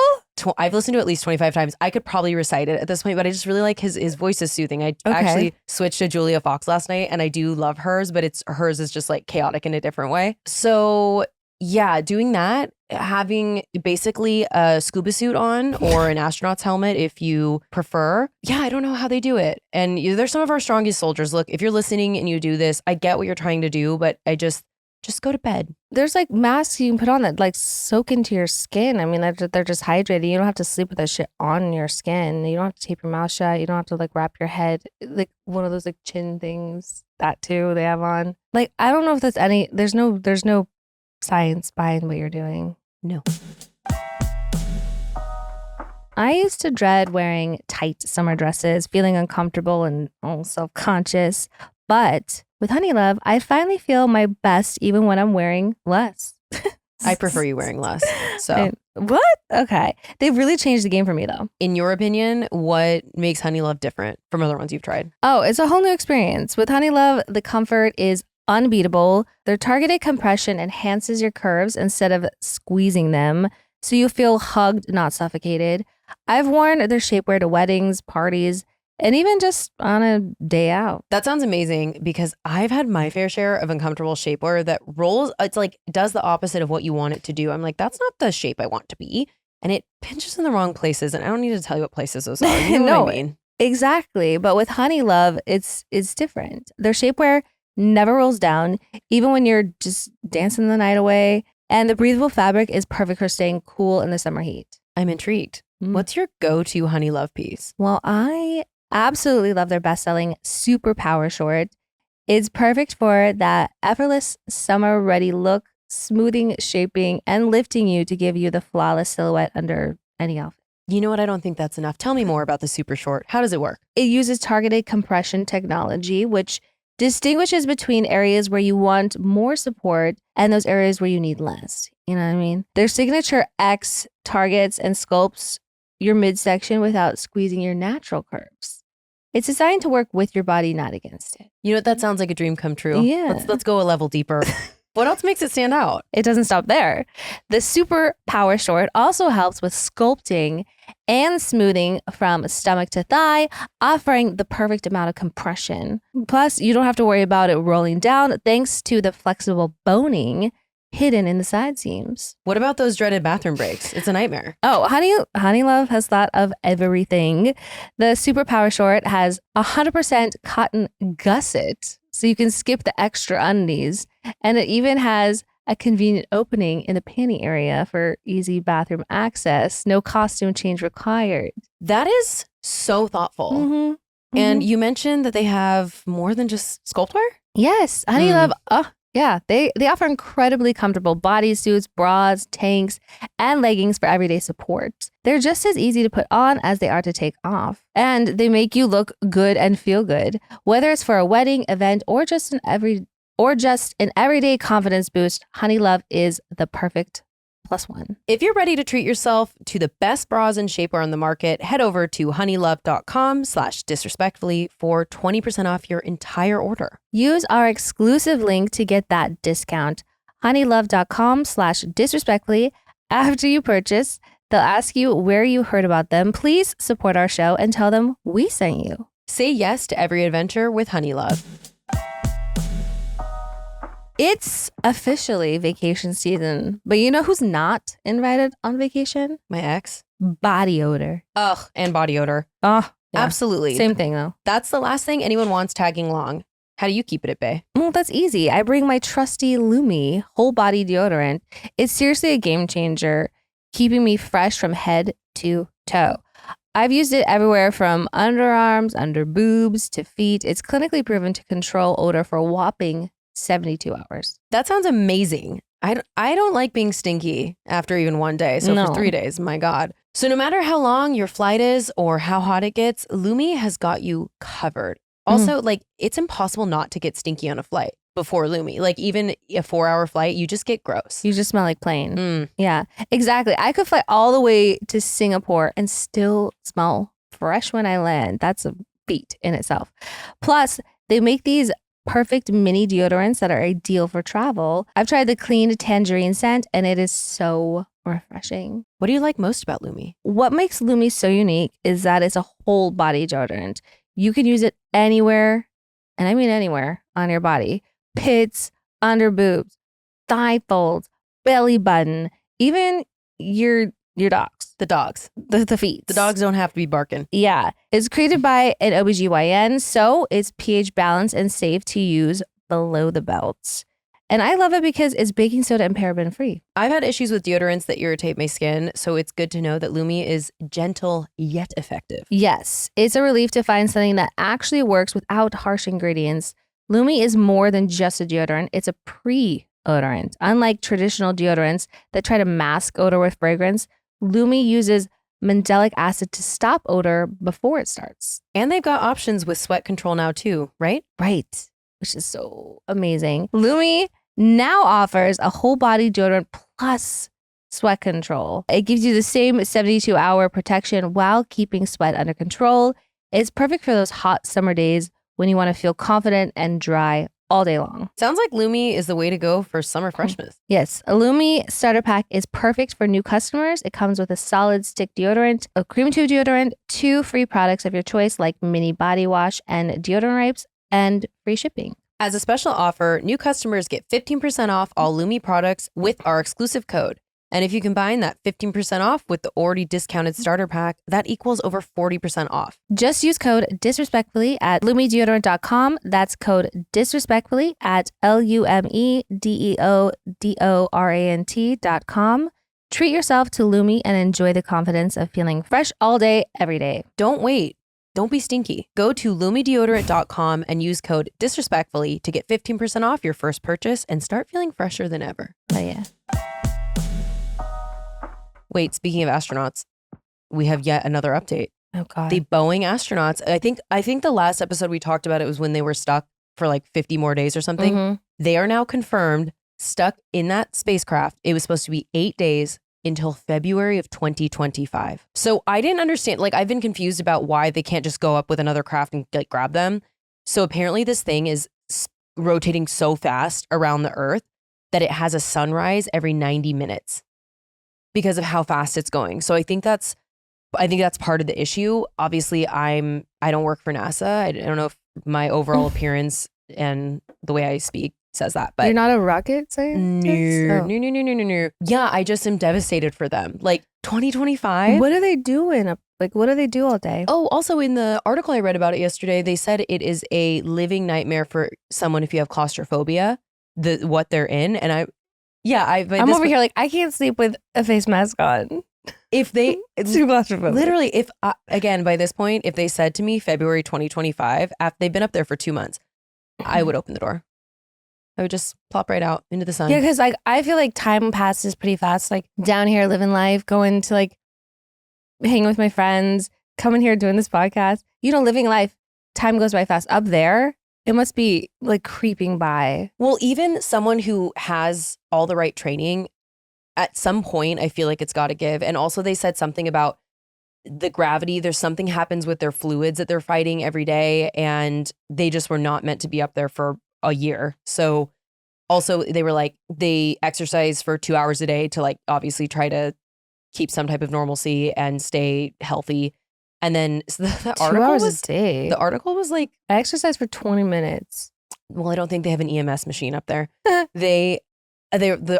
I've listened to it at least 25 times. I could probably recite it at this point, but I just really like his voice is soothing. I actually switched to Julia Fox last night and I do love hers, but hers is just like chaotic in a different way. So yeah, doing that, having basically a scuba suit on or an astronaut's helmet if you prefer. Yeah, I don't know how they do it. And they're some of our strongest soldiers. Look, if you're listening and you do this, I get what you're trying to do, but I just just go to bed. There's like masks you can put on that like soak into your skin. I mean, they're just hydrated. You don't have to sleep with that shit on your skin. You don't have to tape your mouth shut. You don't have to like wrap your head, like one of those like chin things. That too, they have on. Like, I don't know if that's there's no science behind what you're doing. No. I used to dread wearing tight summer dresses, feeling uncomfortable and self-conscious. But with Honey Love, I finally feel my best even when I'm wearing less. I prefer you wearing less. So what? Okay. They've really changed the game for me though. in your opinion, what makes Honey Love different from other ones you've tried? Oh, it's a whole new experience. With Honey Love, the comfort is unbeatable. Their targeted compression enhances your curves instead of squeezing them, so you feel hugged, not suffocated. I've worn their shapewear to weddings, parties, and even just on a day out. That sounds amazing because I've had my fair share of uncomfortable shapewear that rolls. It's like does the opposite of what you want it to do. I'm like, that's not the shape I want to be. And it pinches in the wrong places. And I don't need to tell you what places those are. You know No, what I mean? Exactly. But with Honey Love, it's different. Their shapewear never rolls down, even when you're just dancing the night away. And the breathable fabric is perfect for staying cool in the summer heat. I'm intrigued. Mm. What's your go-to Honey Love piece? Well, I absolutely love their best-selling Super Power Short. It's perfect for that effortless summer-ready look, smoothing, shaping, and lifting you to give you the flawless silhouette under any outfit. You know what? I don't think that's enough. Tell me more about the super short. How does it work? It uses targeted compression technology, which distinguishes between areas where you want more support and those areas where you need less. You know what I mean? Their signature X targets and sculpts your midsection without squeezing your natural curves. It's designed to work with your body, not against it. You know what? That sounds like a dream come true. Yeah. Let's go a level deeper. What else makes it stand out? It doesn't stop there. The Super Power Short also helps with sculpting and smoothing from stomach to thigh, offering the perfect amount of compression. Plus, you don't have to worry about it rolling down thanks to the flexible boning hidden in the side seams. What about those dreaded bathroom breaks? It's a nightmare. Oh, Honey Love has thought of everything. The Super Power Short has 100% cotton gusset, so you can skip the extra undies. And it even has a convenient opening in the panty area for easy bathroom access. No costume change required. That is so thoughtful. Mm-hmm. And you mentioned that they have more than just sculptwear? Yes, Honey Love. Yeah, they offer incredibly comfortable bodysuits, bras, tanks, and leggings for everyday support. They're just as easy to put on as they are to take off. And they make you look good and feel good, whether it's for a wedding, event, or just an everyday confidence boost. Honey Love is the perfect +1. If you're ready to treat yourself to the best bras and shapewear on the market, head over to honeylove.com/disrespectfully for 20% off your entire order. Use our exclusive link to get that discount. honeylove.com/disrespectfully. After you purchase, they'll ask you where you heard about them. Please support our show and tell them we sent you. Say yes to every adventure with Honey Love. It's officially vacation season, but you know who's not invited on vacation? My ex. Body odor. Ugh, and body odor. Oh, yeah. Absolutely. Same thing though. That's the last thing anyone wants tagging along. How do you keep it at bay? Well, that's easy. I bring my trusty Lume whole body deodorant. It's seriously a game changer, keeping me fresh from head to toe. I've used it everywhere from underarms, under boobs to feet. It's clinically proven to control odor for a whopping 72 hours. That sounds amazing. I don't like being stinky after even one day. So No. for 3 days, my God. So no matter how long your flight is or how hot it gets, Lume has got you covered. Also, like it's impossible not to get stinky on a flight before Lume. Like even a 4-hour flight, you just get gross. You just smell like plane. Yeah, exactly. I could fly all the way to Singapore and still smell fresh when I land. That's a feat in itself. Plus, they make these perfect mini deodorants that are ideal for travel. I've tried the clean tangerine scent and it is so refreshing. What do you like most about Lume? What makes Lume so unique is that it's a whole body deodorant. You can use it anywhere, and I mean anywhere, on your body. Pits, under boobs, thigh folds, belly button, even your dogs. The dogs. The feet. The dogs don't have to be barking. Yeah. It's created by an OBGYN, so it's pH balanced and safe to use below the belts. And I love it because it's baking soda and paraben free. I've had issues with deodorants that irritate my skin, so it's good to know that Lume is gentle yet effective. Yes, it's a relief to find something that actually works without harsh ingredients. Lume is more than just a deodorant. It's a pre-odorant. Unlike traditional deodorants that try to mask odor with fragrance, Lume uses mandelic acid to stop odor before it starts. And they've got options with sweat control now too, right? Right, which is so amazing. Lume now offers a whole body deodorant plus sweat control. It gives you the same 72-hour protection while keeping sweat under control. It's perfect for those hot summer days when you want to feel confident and dry all day long. Sounds like Lume is the way to go for summer freshness. Yes, a Lume starter pack is perfect for new customers. It comes with a solid stick deodorant, a cream tube deodorant, 2 free products of your choice like mini body wash and deodorant wipes, and free shipping. As a special offer, new customers get 15% off all Lume products with our exclusive code. And if you combine that 15% off with the already discounted starter pack, that equals over 40% off. Just use code disrespectfully at lumedeodorant.com. That's code disrespectfully at lumedeodorant.com. Treat yourself to Lume and enjoy the confidence of feeling fresh all day, every day. Don't wait. Don't be stinky. Go to lumedeodorant.com and use code disrespectfully to get 15% off your first purchase and start feeling fresher than ever. Oh, yeah. Wait, speaking of astronauts, we have yet another update. Oh, God. The Boeing astronauts, I think the last episode we talked about it was when they were stuck for like 50 more days or something. Mhm. They are now confirmed stuck in that spacecraft. It was supposed to be 8 days until February of 2025. So I didn't understand, like I've been confused about why they can't just go up with another craft and like grab them. So apparently this thing is rotating so fast around the Earth that it has a sunrise every 90 minutes because of how fast it's going. So I think that's part of the issue. Obviously I don't work for NASA. I don't know if my overall appearance and the way I speak says that, but You're not a rocket scientist? No. Yeah, I just am devastated for them. Like 2025. What are they doing? Like, what do they do all day? Oh, also in the article I read about it yesterday, they said it is a living nightmare for someone if you have claustrophobia, what they're in. And I'm over here like, I can't sleep with a face mask on. If they, It's too claustrophobic. literally, if again, by this point, if they said to me February 2025, after they've been up there for 2 months, I would open the door. I would just plop right out into the sun. Yeah, because like I feel like time passes pretty fast. Like down here living life, going to like hang with my friends, coming here doing this podcast. Living life, time goes by fast. Up there, it must be like creeping by. Well, even someone who has all the right training, at some point, I feel like it's got to give. And also they said something about the gravity. There's something happens with their fluids that they're fighting every day. And they just were not meant to be up there for a year. So also they were like, they exercise for 2 hours a day to like obviously try to keep some type of normalcy and stay healthy. And then the 2 article hours was a day. the article was like, I exercise for 20 minutes. well, I don't think they have an EMS machine up there. The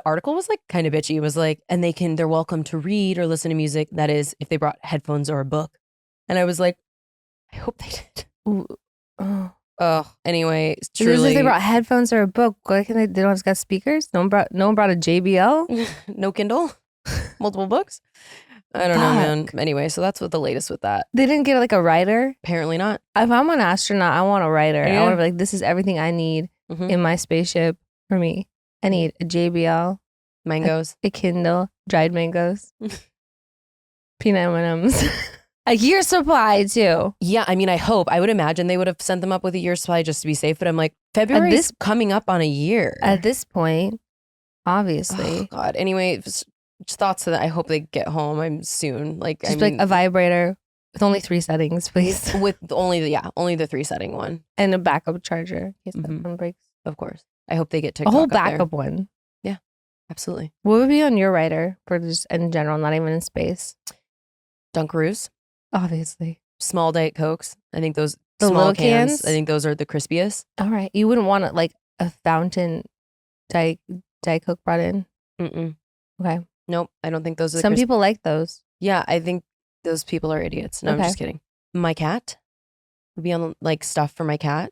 article was like kind of bitchy. It was like, and they're welcome to read or listen to music. That is, if they brought headphones or a book. And I was like, I hope they did. Ooh. Oh. Oh, anyway, If truly, they brought headphones or a book, why can they don't have got speakers? No one brought a JBL? no Kindle, multiple books. I don't know, man. Fuck. Anyway, so that's what the latest with that. They didn't get like a writer? Apparently not. If I'm an astronaut, I want a writer. I Yeah. want to be like, this is everything I need Mhm. in my spaceship for me. I need a JBL, Mangoes. a Kindle, dried mangoes, peanut M&Ms. A year's supply too. Yeah, I mean, I hope. I would imagine they would have sent them up with a year's supply just to be safe. But I'm like, February is coming up on a year. At this point, Oh, obviously. God. Anyway, just thoughts that I hope they get home. I'm soon. Like, Just I like mean, a vibrator with only 3 settings, please. with only the 3 setting one, And a backup charger in case that Mhm. one breaks. of course. I hope they get A TikTok whole up there. backup one. Absolutely. What would be on your writer for just in general, not even in space? Dunkaroos, Obviously. small Diet Cokes. I think those The small little cans. cans? I think those are the crispiest. All right. You wouldn't want it like a fountain Diet Coke brought in? Mm-mm. Okay. Nope. I don't think those are the Some people like those. Yeah, I think those people are idiots. No, I'm Okay. just kidding. My cat would be on like stuff for my cat.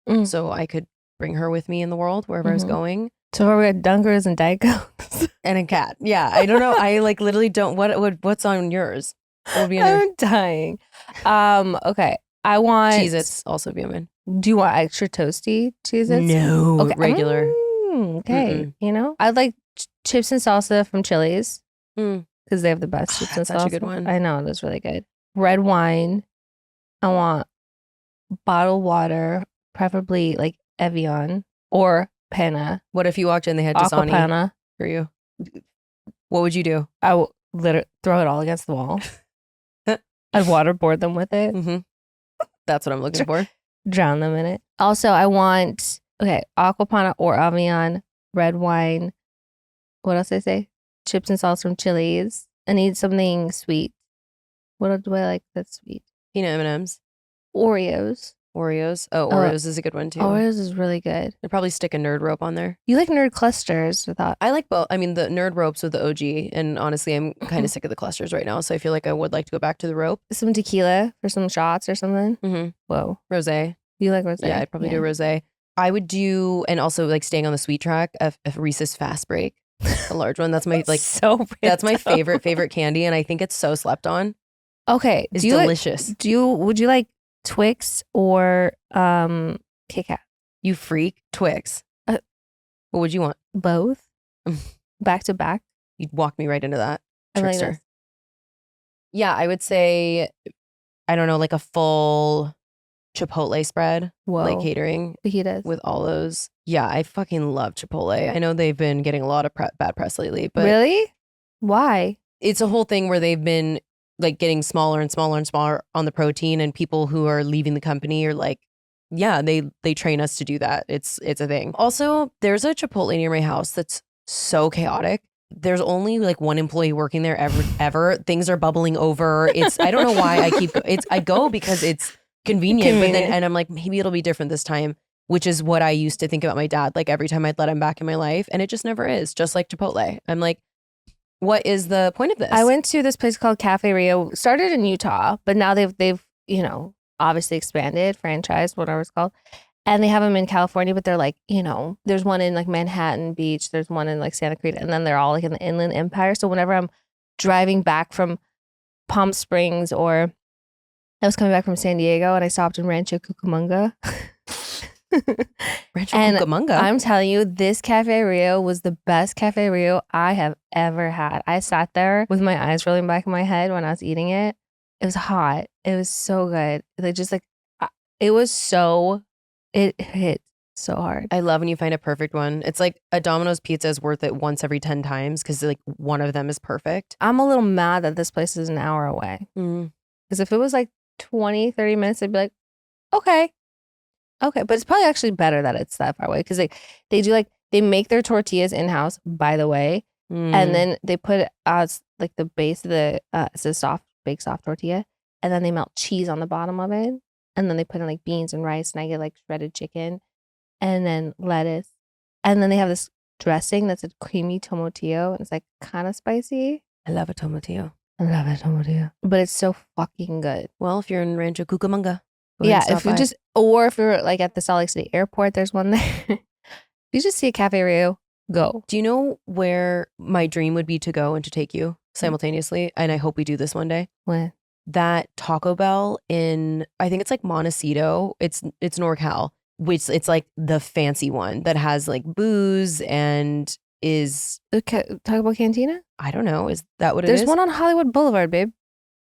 Mm. So I could bring her with me in the world wherever I was Mhm. going. So we got Dunkers and Diet Cokes. And a cat. Yeah, I don't know. I like literally don't. What's on yours? What would be on yours? I'm dying. Okay. I want Cheez-Its also be on mine. Do you want extra toasty Cheez-Its? No, Okay. regular. Okay. You know, I'd like chips and salsa from Chili's because they have the best chips and salsa. Such a good one. I know, it is really good. Red wine. I want bottled water, preferably like Evian or Panna. What if you walked in, they had Dasani Aquapanna for you? What would you do? I will literally throw it all against the wall. I'd waterboard them with it. Mm-hmm. That's what I'm looking for. Drown them in it. Also, I want, Aquapanna or Evian, red wine. What else did I say? Chips and sauce from Chili's. I need something sweet. What do I like that's sweet? Peanut M&Ms. Oreos. Oreos. Oh, Oreos is a good one too. Oreos is really good. They'd probably stick a nerd rope on there. You like nerd clusters, I thought. I like both. I mean, the nerd ropes with the OG. And honestly, I'm kind of sick of the clusters right now. So I feel like I would like to go back to the rope. Some tequila for some shots or something. Mm-hmm. Whoa. Rosé. You like rosé? Yeah, I'd probably do rosé. I would do, and also like staying on the sweet track, a Reese's Fast Break, a large one. That's my that's my favorite candy, and I think it's so slept on. Okay, it's delicious. Would you like Twix or Kit Kat? You freak. Twix. What would you want? Both. Back to back. You'd walk me right into that. Trickster. Like yeah, I would say, I don't know, like a full Chipotle spread. Whoa. Like catering. Fajitas. With all those. Yeah, I fucking love Chipotle. I know they've been getting a lot of bad press lately, but really? Why? It's a whole thing where they've been like getting smaller and smaller and smaller on the protein, and people who are leaving the company are like, yeah, they train us to do that. It's a thing. Also, there's a Chipotle near my house that's so chaotic. There's only like one employee working there ever. Things are bubbling over. I don't know why I go because it's convenient. But then, and I'm like, maybe it'll be different this time, which is what I used to think about my dad. Like every time I'd let him back in my life, and it just never is. Just like Chipotle. I'm like, what is the point of this? I went to this place called Cafe Rio. Started in Utah, but now they've obviously expanded, franchised, whatever it's called. And they have them in California, but they're like, there's one in like Manhattan Beach, there's one in like Santa Cruz, and then they're all like in the Inland Empire. So whenever I'm driving back from Palm Springs, or I was coming back from San Diego and I stopped in Rancho Cucamonga. Cucamonga? I'm telling you, this Cafe Rio was the best Cafe Rio I have ever had. I sat there with my eyes rolling back in my head when I was eating it. It was hot. It was so good. It hit so hard. I love when you find a perfect one. It's like a Domino's pizza is worth it once every 10 times because like one of them is perfect. I'm a little mad that this place is an hour away. Because if it was like 20, 30 minutes, I'd be like, okay. But it's probably actually better that it's that far away because they make their tortillas in-house, by the way. And then they put it as like the base of it's a baked soft tortilla. And then they melt cheese on the bottom of it. And then they put in like beans and rice, and I get like shredded chicken and then lettuce. And then they have this dressing that's a creamy tomatillo, and it's like kind of spicy. I love a tomatillo. But it's so fucking good. Well, if you're in Rancho Cucamonga, if you're like at the Salt Lake City airport, there's one there. If you just see a Cafe Rio, go. Do you know where my dream would be to go and to take you simultaneously? And I hope we do this one day. What? That Taco Bell in, I think it's like Montecito. It's NorCal, which it's like the fancy one that has like booze and is Taco Bell Cantina? I don't know. Is that what it is? There's one on Hollywood Boulevard, babe.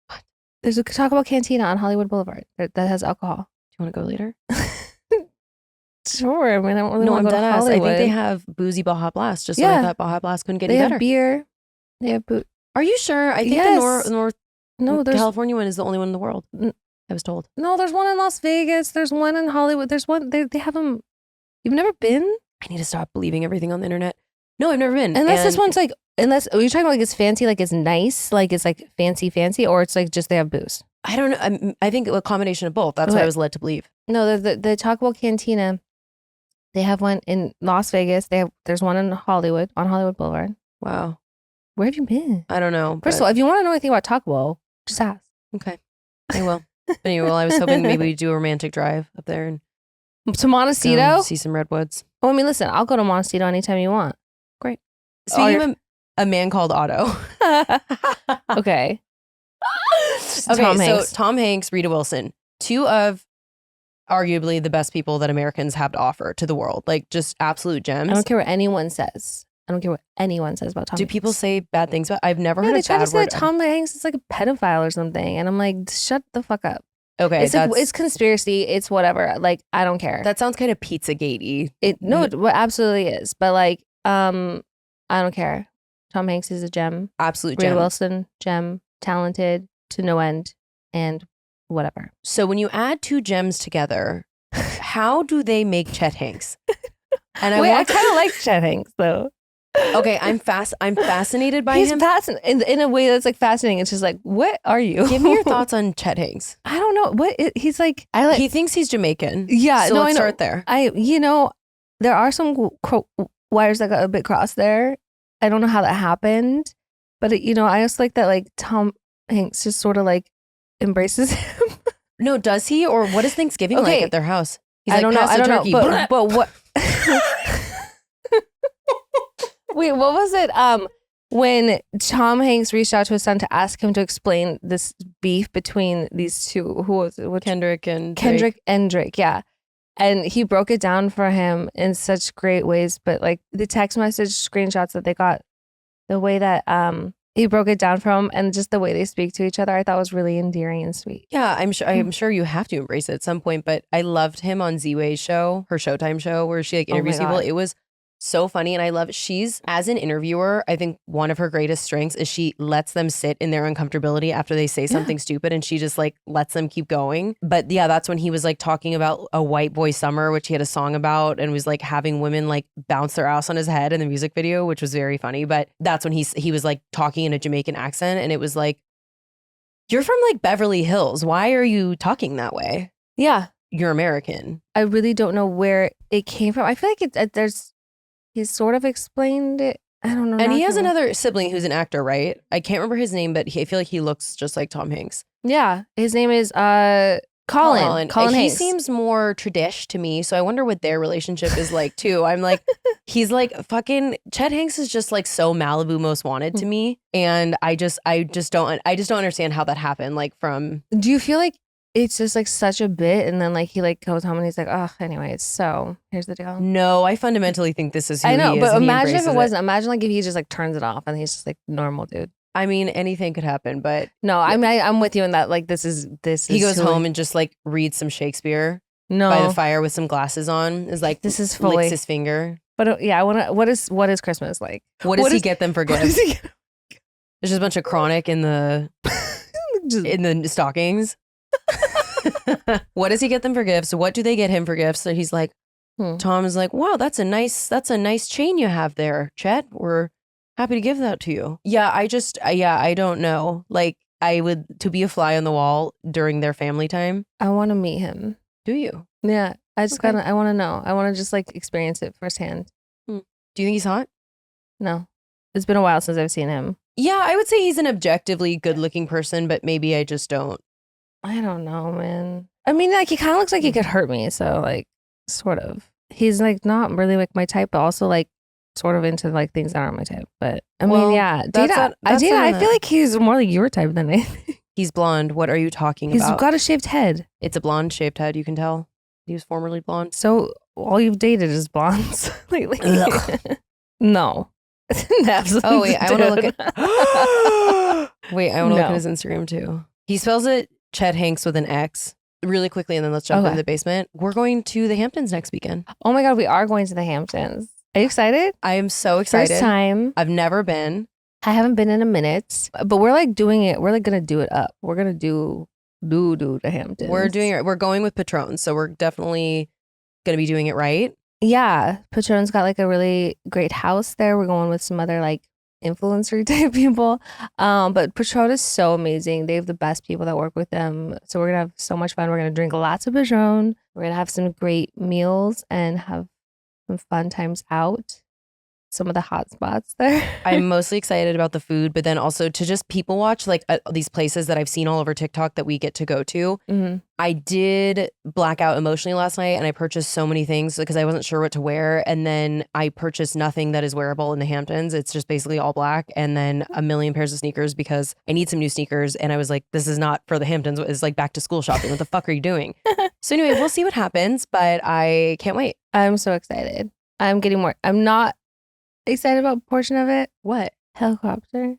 What? There's a Taco Bell Cantina on Hollywood Boulevard that has alcohol. Do you want to go later? Sure. I mean, I don't really want to go to Hollywood. I think they have boozy Baja Blast. Just when I thought Baja Blast couldn't get any better. They have beer. They have booze. Are you sure? I think the California one is the only one in the world. I was told. No, there's one in Las Vegas. There's one in Hollywood. There's one. They have them. You've never been? I need to stop believing everything on the internet. No, I've never been. This one's like, are you talking about like it's fancy, like it's nice, like it's like fancy, or it's like just they have booze? I don't know. I think a combination of both. That's what I was led to believe. No, the Taco Bell Cantina. They have one in Las Vegas. There's one in Hollywood on Hollywood Boulevard. Wow. Where have you been? I don't know. First of all, if you want to know anything about Taco Bell, just ask. Okay. I will. Anyway, I was hoping maybe we'd do a romantic drive up there and to Montecito. see some redwoods. Oh, I mean, listen, I'll go to Montecito anytime you want. Speaking of a man called Otto. Okay. Okay, Tom Hanks. so Tom Hanks, Rita Wilson, two of arguably the best people that Americans have to offer to the world. Like, just absolute gems. I don't care what anyone says. I don't care what anyone says about Tom Do Hanks. people say bad things about? I've never Yeah, heard they a try to bad say word. that Tom Hanks is like a pedophile or something, and I'm like, shut the fuck up. Okay, It's like, it's conspiracy. It's whatever. Like, I don't care. that sounds kind of Pizzagate-y. It absolutely is. But like, I don't care. Tom Hanks is a gem. Absolute Rita gem. Wilson, gem, talented to no end, and whatever. So when you add two gems together, how do they make Chet Hanks? And I kind of like Chet Hanks though. Okay, I'm fascinated by He's him. in a way that's like fascinating. It's just like, what are you? Give me your thoughts on Chet Hanks. I don't know he's like. He thinks he's Jamaican. Yeah, so no, let's I know. start there. There are some wires that got a bit crossed there. I don't know how that happened, but I just like that like Tom Hanks just sort of like embraces him. No, does he? Or what is Thanksgiving like at their house? He's I like, don't know. "Pass I the don't turkey." know. But what? Wait, what was it? When Tom Hanks reached out to his son to ask him to explain this beef between these two, who was it? Kendrick and Kendrick and Drake, yeah. And he broke it down for him in such great ways. But like the text message screenshots that they got, the way that he broke it down for him, and just the way they speak to each other, I thought was really endearing and sweet. Yeah, I'm sure you have to embrace it at some point. But I loved him on Z-Way's show, her Showtime show, where she like interviews people. It was so funny, and I love she's as an interviewer. I think one of her greatest strengths is she lets them sit in their uncomfortability after they say something stupid, and she just like lets them keep going. But yeah, that's when he was like talking about a white boy summer, which he had a song about, and was like having women like bounce their ass on his head in the music video, which was very funny. But that's when he was like talking in a Jamaican accent, and it was like, you're from like Beverly Hills. Why are you talking that way? Yeah, you're American. I really don't know where it came from. I feel like he's sort of explained it. I don't know. And he has another sibling who's an actor, right? I can't remember his name, but I feel like he looks just like Tom Hanks. Yeah. His name is Colin. Colin He Hanks. seems more tradish to me, so I wonder what their relationship is like too. I'm like, he's like fucking Chet Hanks is just like so Malibu Most Wanted to me, and I just don't understand how that happened. Like from. Do you feel like it's just like such a bit, and then like he like goes home and he's like, oh, anyways, so here's the deal. No, I fundamentally think this is who I know, he is, but and he imagine if it embraces wasn't. Imagine like if he just like turns it off and he's just like normal dude. I mean, anything could happen, but no, I'm with you in that. Like this is. He goes home and just like reads some Shakespeare by the fire with some glasses on. Is like this is fully licks his finger. But yeah, I want to. What is Christmas like? What does he get them for gifts? There's just a bunch of chronic in the stockings. What does he get them for gifts? What do they get him for gifts? So he's like, Tom is like, wow, that's a nice chain you have there, Chet. We're happy to give that to you. Yeah, I don't know. Like, I would, to be a fly on the wall during their family time. I want to meet him. Do you? Yeah, I just I want to know. I want to just like experience it firsthand. Do you think he's hot? No, it's been a while since I've seen him. Yeah, I would say he's an objectively good-looking person, but maybe I just don't. I don't know, man. I mean, like he kind of looks like he could hurt me, so like, sort of. He's like not really like my type, but also like sort of into like things that aren't my type. But I mean, yeah, Dita, I feel like he's more like your type than anything. He's blonde. What are you talking about? He's got a shaved head. It's a blonde shaved head. You can tell. He was formerly blonde. So all you've dated is blondes lately. No. Oh wait, I want to look at. Wait, I want to look at his Instagram too. He spells it Chet Hanks with an X. Really quickly, and then let's jump into the basement. We're going to the Hamptons next weekend. Oh my god, we are going to the Hamptons. Are you excited? I am so excited. First time. I've never been. I haven't been in a minute, but we're like doing it. We're like gonna do it up. We're gonna do the Hamptons. We're doing it. We're going with Patron, so we're definitely gonna be doing it right. Yeah, Patron's got like a really great house there. We're going with some other like influencer type people. But Patron is so amazing. They have the best people that work with them. So we're gonna have so much fun. We're gonna drink lots of Patron. We're gonna have some great meals and have some fun times out. some of the hot spots there. I'm mostly excited about the food, but then also to just people watch like these places that I've seen all over TikTok that we get to go to. Mhm. I did black out emotionally last night and I purchased so many things because I wasn't sure what to wear. And then I purchased nothing that is wearable in the Hamptons. It's just basically all black. And then a million pairs of sneakers because I need some new sneakers. And I was like, this is not for the Hamptons. It's like back to school shopping. What the fuck are you doing? So anyway, we'll see what happens, but I can't wait. I'm so excited. I'm getting more. I'm not excited about a portion of it. What? Helicopter.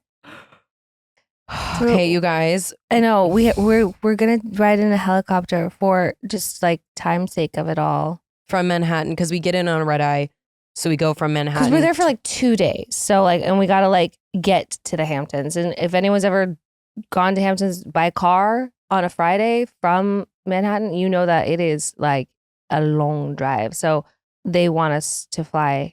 Okay, you guys. I know we're gonna ride in a helicopter for just like time's sake of it all. From Manhattan, because we get in on a red eye. So we go from Manhattan. Because we're there for like 2 days. So like, and we gotta like get to the Hamptons. And if anyone's ever gone to Hamptons by car on a Friday from Manhattan, you know that it is like a long drive. So they want us to fly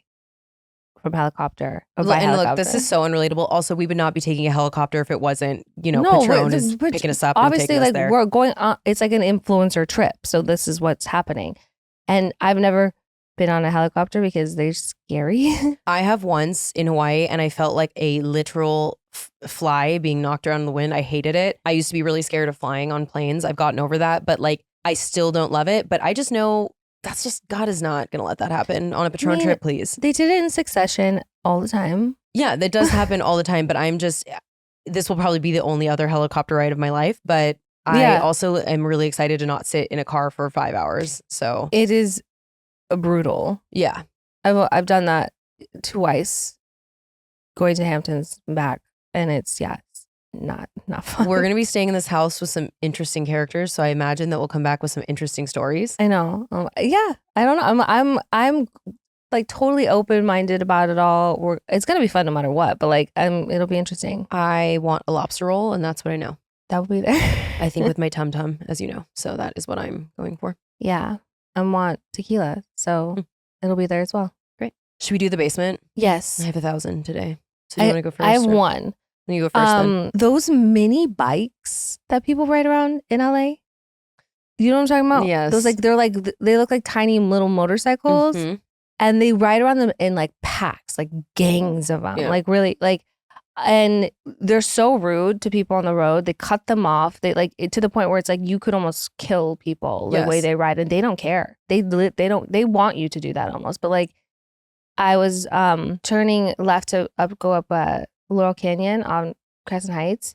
from helicopter or by and helicopter. look, this is so unrelatable. Also, we would not be taking a helicopter if it wasn't, No, Patron is picking us up and obviously taking us like there. we're going on. It's like an influencer trip. So this is what's happening. And I've never been on a helicopter because they're scary. I have once in Hawaii and I felt like a literal fly being knocked around in the wind. I hated it. I used to be really scared of flying on planes. I've gotten over that, but like I still don't love it. But I just know that's just, God is not going to let that happen on a Patron trip, please. They did it in succession all the time. Yeah, that does happen all the time. But this will probably be the only other helicopter ride of my life. But I also am really excited to not sit in a car for 5 hours. So it is brutal. Yeah. I've done that twice, going to Hamptons and back. And it's not fun. We're going to be staying in this house with some interesting characters, so I imagine that we'll come back with some interesting stories. I know. Yeah, I don't know. I'm like totally open-minded about it all. It's going to be fun no matter what, but like it'll be interesting. I want a lobster roll, and that's what I know. That will be there. I think with my tum-tum, as you know. So that is what I'm going for. Yeah. I want tequila, so it'll be there as well. Great. Should we do the basement? Yes. I have 1,000 today. So do you want to go first? I have one. You go first then. Those mini bikes that people ride around in LA. You know what I'm talking about? Yes. Those they look like tiny little motorcycles, and they ride around them in like packs, like gangs of them, like really like, and they're so rude to people on the road. They cut them off. They like to the point where it's like you could almost kill people the way they ride, and they don't care. They don't. They want you to do that almost. But like, I was turning left to go up Laurel Canyon on Crescent Heights,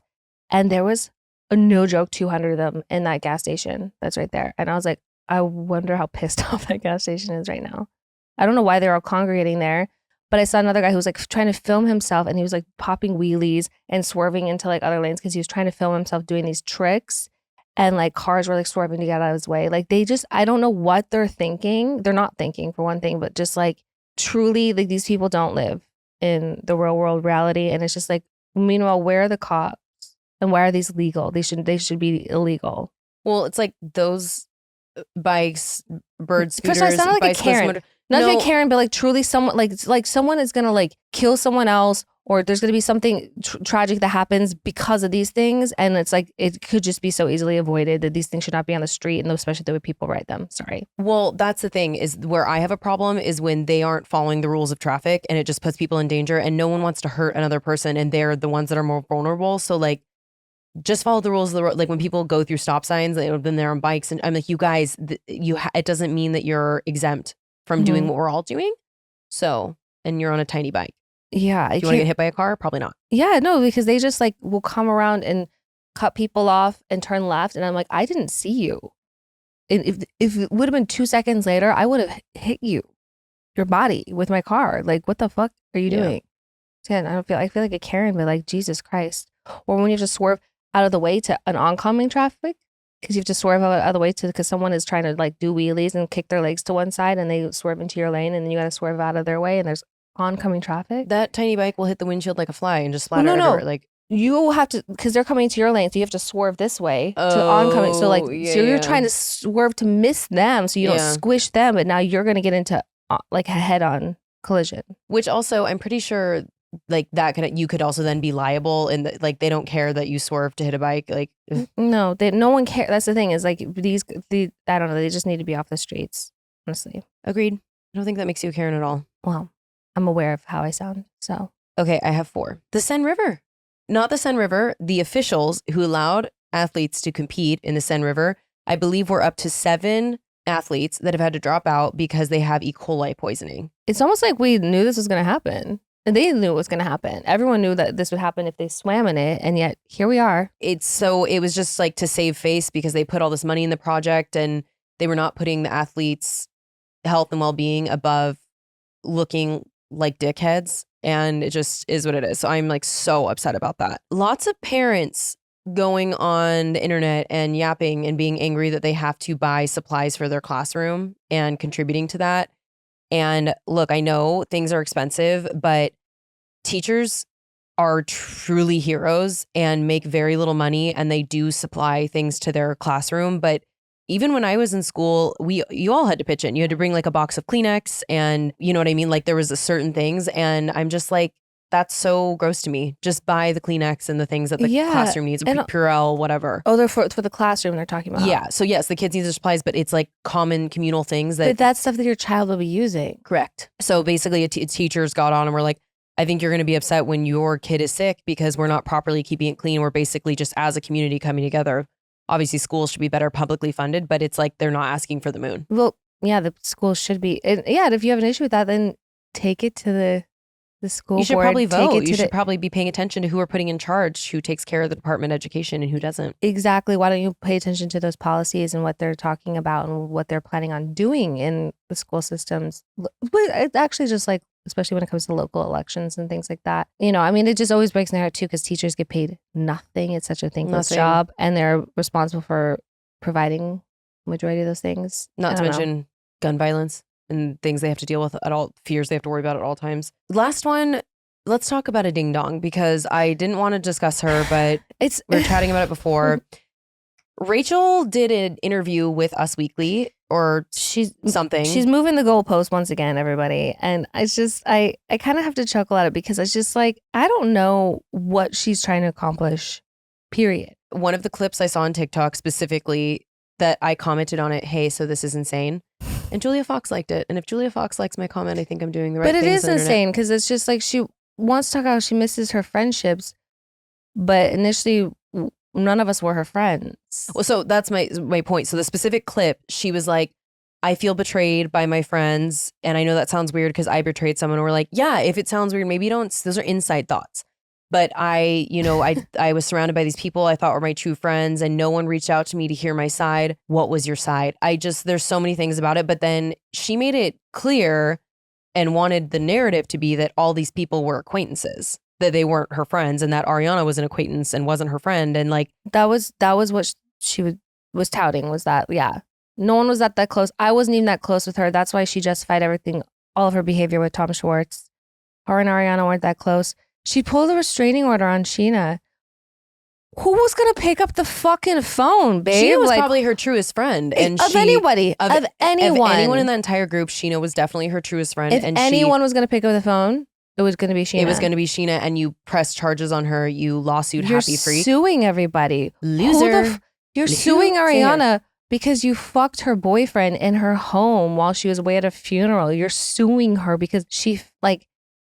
and there was a no joke 200 of them in that gas station that's right there. And I was like, I wonder how pissed off that gas station is right now. I don't know why they're all congregating there, but I saw another guy who was like trying to film himself, and he was like popping wheelies and swerving into like other lanes because he was trying to film himself doing these tricks, and like cars were like swerving to get out of his way. Like I don't know what they're thinking. They're not thinking for one thing, but just like truly like these people don't live in the real world reality. And it's just like, meanwhile, where are the cops and why are these legal? They should be illegal. Well, it's like those bikes, bird scooters. First of all, I sound like a Karen. Not like a Karen, but like truly someone like someone is gonna like kill someone else, or there's gonna be something tragic that happens because of these things, and it's like it could just be so easily avoided that these things should not be on the street, and especially the way people ride them. Sorry. Well, that's the thing is where I have a problem is when they aren't following the rules of traffic, and it just puts people in danger, and no one wants to hurt another person, and they're the ones that are more vulnerable. So like, just follow the rules of the road. Like when people go through stop signs, they've been there on bikes, and I'm like, you guys, it doesn't mean that you're exempt from doing what we're all doing. So, and you're on a tiny bike. Yeah. Do you want to get hit by a car? Probably not. Yeah, no, because they just like will come around and cut people off and turn left. And I'm like, I didn't see you. And if it would have been 2 seconds later, I would have hit your body with my car. Like, what the fuck are you doing? Yeah, I feel like a Karen, but like, Jesus Christ. Or when you have to swerve out of the way to an oncoming traffic, because you have to swerve out of the way because someone is trying to like do wheelies and kick their legs to one side, and they swerve into your lane, and then you got to swerve out of their way, and there's oncoming traffic. That tiny bike will hit the windshield like a fly and just splatter everywhere. Like, you have to, because they're coming to your lane, so you have to swerve this way to oncoming. So like, so you're trying to swerve to miss them, so you don't squish them, but now you're gonna get into like a head-on collision. Which also, I'm pretty sure like that you could also then be liable, and like they don't care that you swerve to hit a bike. Like, no one cares. That's the thing is like I don't know. They just need to be off the streets. Honestly, agreed. I don't think that makes you a Karen at all. Well, I'm aware of how I sound. So Okay, I have 4. The Seine River. Not the Seine River. The officials who allowed athletes to compete in the Seine River, I believe we're up to 7 athletes that have had to drop out because they have E. coli poisoning. it's almost like we knew this was going to happen. And they knew it was going to happen. Everyone knew that this would happen if they swam in it. And yet here we are. It was just like to save face because they put all this money in the project and they were not putting the athletes' health and well-being above looking like dickheads. And it just is what it is. So I'm like so upset about that. Lots of parents going on the internet and yapping and being angry that they have to buy supplies for their classroom and contributing to that. And look, I know things are expensive, but teachers are truly heroes and make very little money, and they do supply things to their classroom. But even when I was in school, you all had to pitch in. You had to bring like a box of Kleenex, and you know what I mean? Like there was a certain things, and I'm just like, that's so gross to me. Just buy the Kleenex and the things that the classroom needs, Purell, whatever. Oh, they're for the classroom they're talking about. Yeah. So yes, the kids need their supplies, but it's like common communal things that. But that's stuff that your child will be using. Correct. So basically, teachers got on and were like, I think you're going to be upset when your kid is sick because we're not properly keeping it clean. We're basically just as a community coming together. Obviously, schools should be better publicly funded, but it's like they're not asking for the moon. Well, yeah, the schools should be. And yeah, if you have an issue with that, then take it to the school You should board. probably vote. You should probably be paying attention to who are putting in charge, who takes care of the Department of Education and who doesn't. Exactly. Why don't you pay attention to those policies and what they're talking about and what they're planning on doing in the school systems? But it's actually just like, especially when it comes to local elections and things like that. You know, I mean, it just always breaks my heart too because teachers get paid nothing. It's such a thankless job, and they're responsible for providing the majority of those things. Not to mention gun violence and things they have to deal with at all, fears they have to worry about at all times. Last one, let's talk about a ding dong because I didn't want to discuss her, but we were chatting about it before. Rachel did an interview with Us Weekly or something. She's moving the goalpost once again, everybody. And it's just, I kind of have to chuckle at it because it's just like, I don't know what she's trying to accomplish, period. One of the clips I saw on TikTok specifically that I commented on it, hey, so this is insane. And Julia Fox liked it. And if Julia Fox likes my comment, I think I'm doing the right thing. But it is insane because it's just like she wants to talk about how she misses her friendships. But initially, none of us were her friends. Well, so that's my point. So the specific clip, she was like, I feel betrayed by my friends. And I know that sounds weird because I betrayed someone. We're like, yeah, if it sounds weird, maybe you don't. Those are inside thoughts. But I was surrounded by these people I thought were my true friends and no one reached out to me to hear my side. What was your side? There's so many things about it. But then she made it clear and wanted the narrative to be that all these people were acquaintances, that they weren't her friends and that Ariana was an acquaintance and wasn't her friend. And like, that was what she was touting was that, yeah, no one was that close. I wasn't even that close with her. That's why she justified everything, all of her behavior with Tom Schwartz. Her and Ariana weren't that close. She pulled a restraining order on Sheena. Who was going to pick up the fucking phone, babe? Sheena was probably her truest friend. And of anyone. Of anyone in that entire group, Sheena was definitely her truest friend. If anyone was going to pick up the phone, it was going to be Sheena. It was going to be Sheena, and you pressed charges on her. You lawsuit Happy Freak. You're suing everybody. Loser. You're suing Ariana because you fucked her boyfriend in her home while she was away at a funeral. You're suing her because she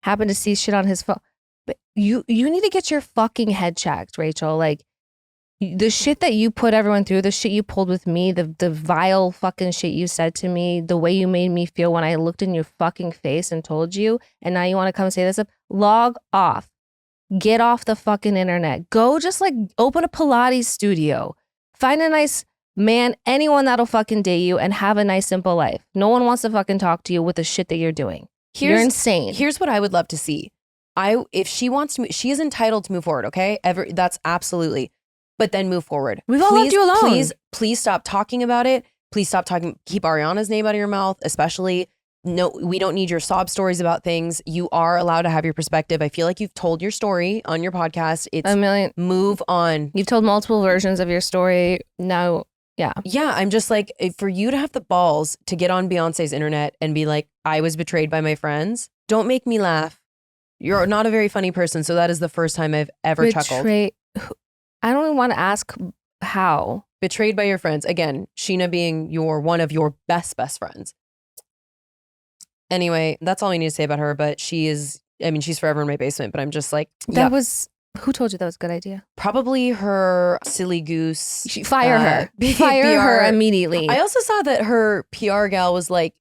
happened to see shit on his phone. But you need to get your fucking head checked, Rachel. Like, the shit that you put everyone through, the shit you pulled with me, the vile fucking shit you said to me, the way you made me feel when I looked in your fucking face and told you, and now you want to come say this up, log off. Get off the fucking internet. Go just open a Pilates studio. Find a nice man, anyone that'll fucking date you and have a nice simple life. No one wants to fucking talk to you with the shit that you're doing. You're insane. Here's what I would love to see. If she wants to, she is entitled to move forward, okay? That's absolutely. But then move forward. We've all left you alone. Please stop talking about it. Please stop talking. Keep Ariana's name out of your mouth, especially. No, we don't need your sob stories about things. You are allowed to have your perspective. I feel like you've told your story on your podcast. It's a million. Move on. You've told multiple versions of your story. Now, yeah. Yeah, I'm just like, for you to have the balls to get on Beyonce's internet and be like, I was betrayed by my friends. Don't make me laugh. You're not a very funny person, so that is the first time I've ever chuckled. I don't even want to ask how. Betrayed by your friends. Again, Sheena being one of your best friends. Anyway, that's all we need to say about her. But she's forever in my basement. But I'm just like, That was, who told you that was a good idea? probably her silly goose. Fire her. Fire her immediately. I also saw that her PR gal was like,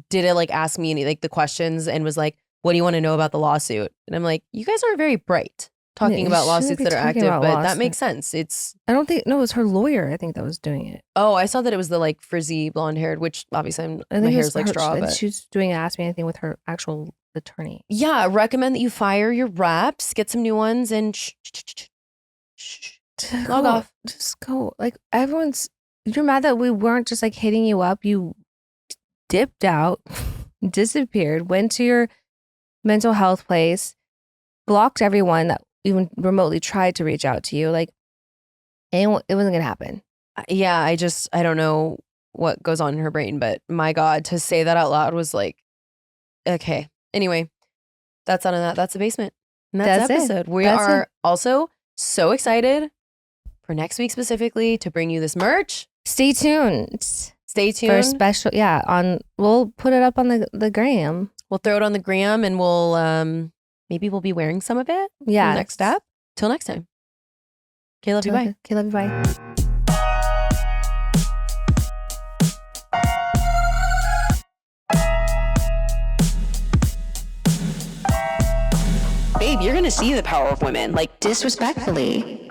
didn't like ask me any like the questions and was like, what do you want to know about the lawsuit? And I'm like, you guys aren't very bright talking you about shouldn't lawsuits be that are talking active, about but that lawsuits. makes sense. It's, I don't think, no, it was her lawyer, I think, that was doing it. oh, I saw that it was the like frizzy blonde haired, which obviously I my think it hair's was like her- straw, but She was doing Ask Me Anything with her actual attorney. yeah, recommend that you fire your reps, get some new ones, and log Go- off. Just go. Like, you're mad that we weren't just like hitting you up. You dipped out, disappeared, went to your mental health place, blocked everyone that even remotely tried to reach out to you. Like, it wasn't going to happen. Yeah, I don't know what goes on in her brain, but my God, to say that out loud was like, okay. Anyway, that's on that. That's the basement. And that's That's it. episode. We That's are it. also so excited for next week specifically to bring you this merch. Stay tuned Stay tuned. for a special. Yeah, we'll put it up on the gram. We'll throw it on the gram and we'll maybe we'll be wearing some of it. Yeah. Next step. Till next time. Okay, love you. Bye. Okay, love you. Bye. Babe, you're gonna see the power of women. Like Disrespectfully.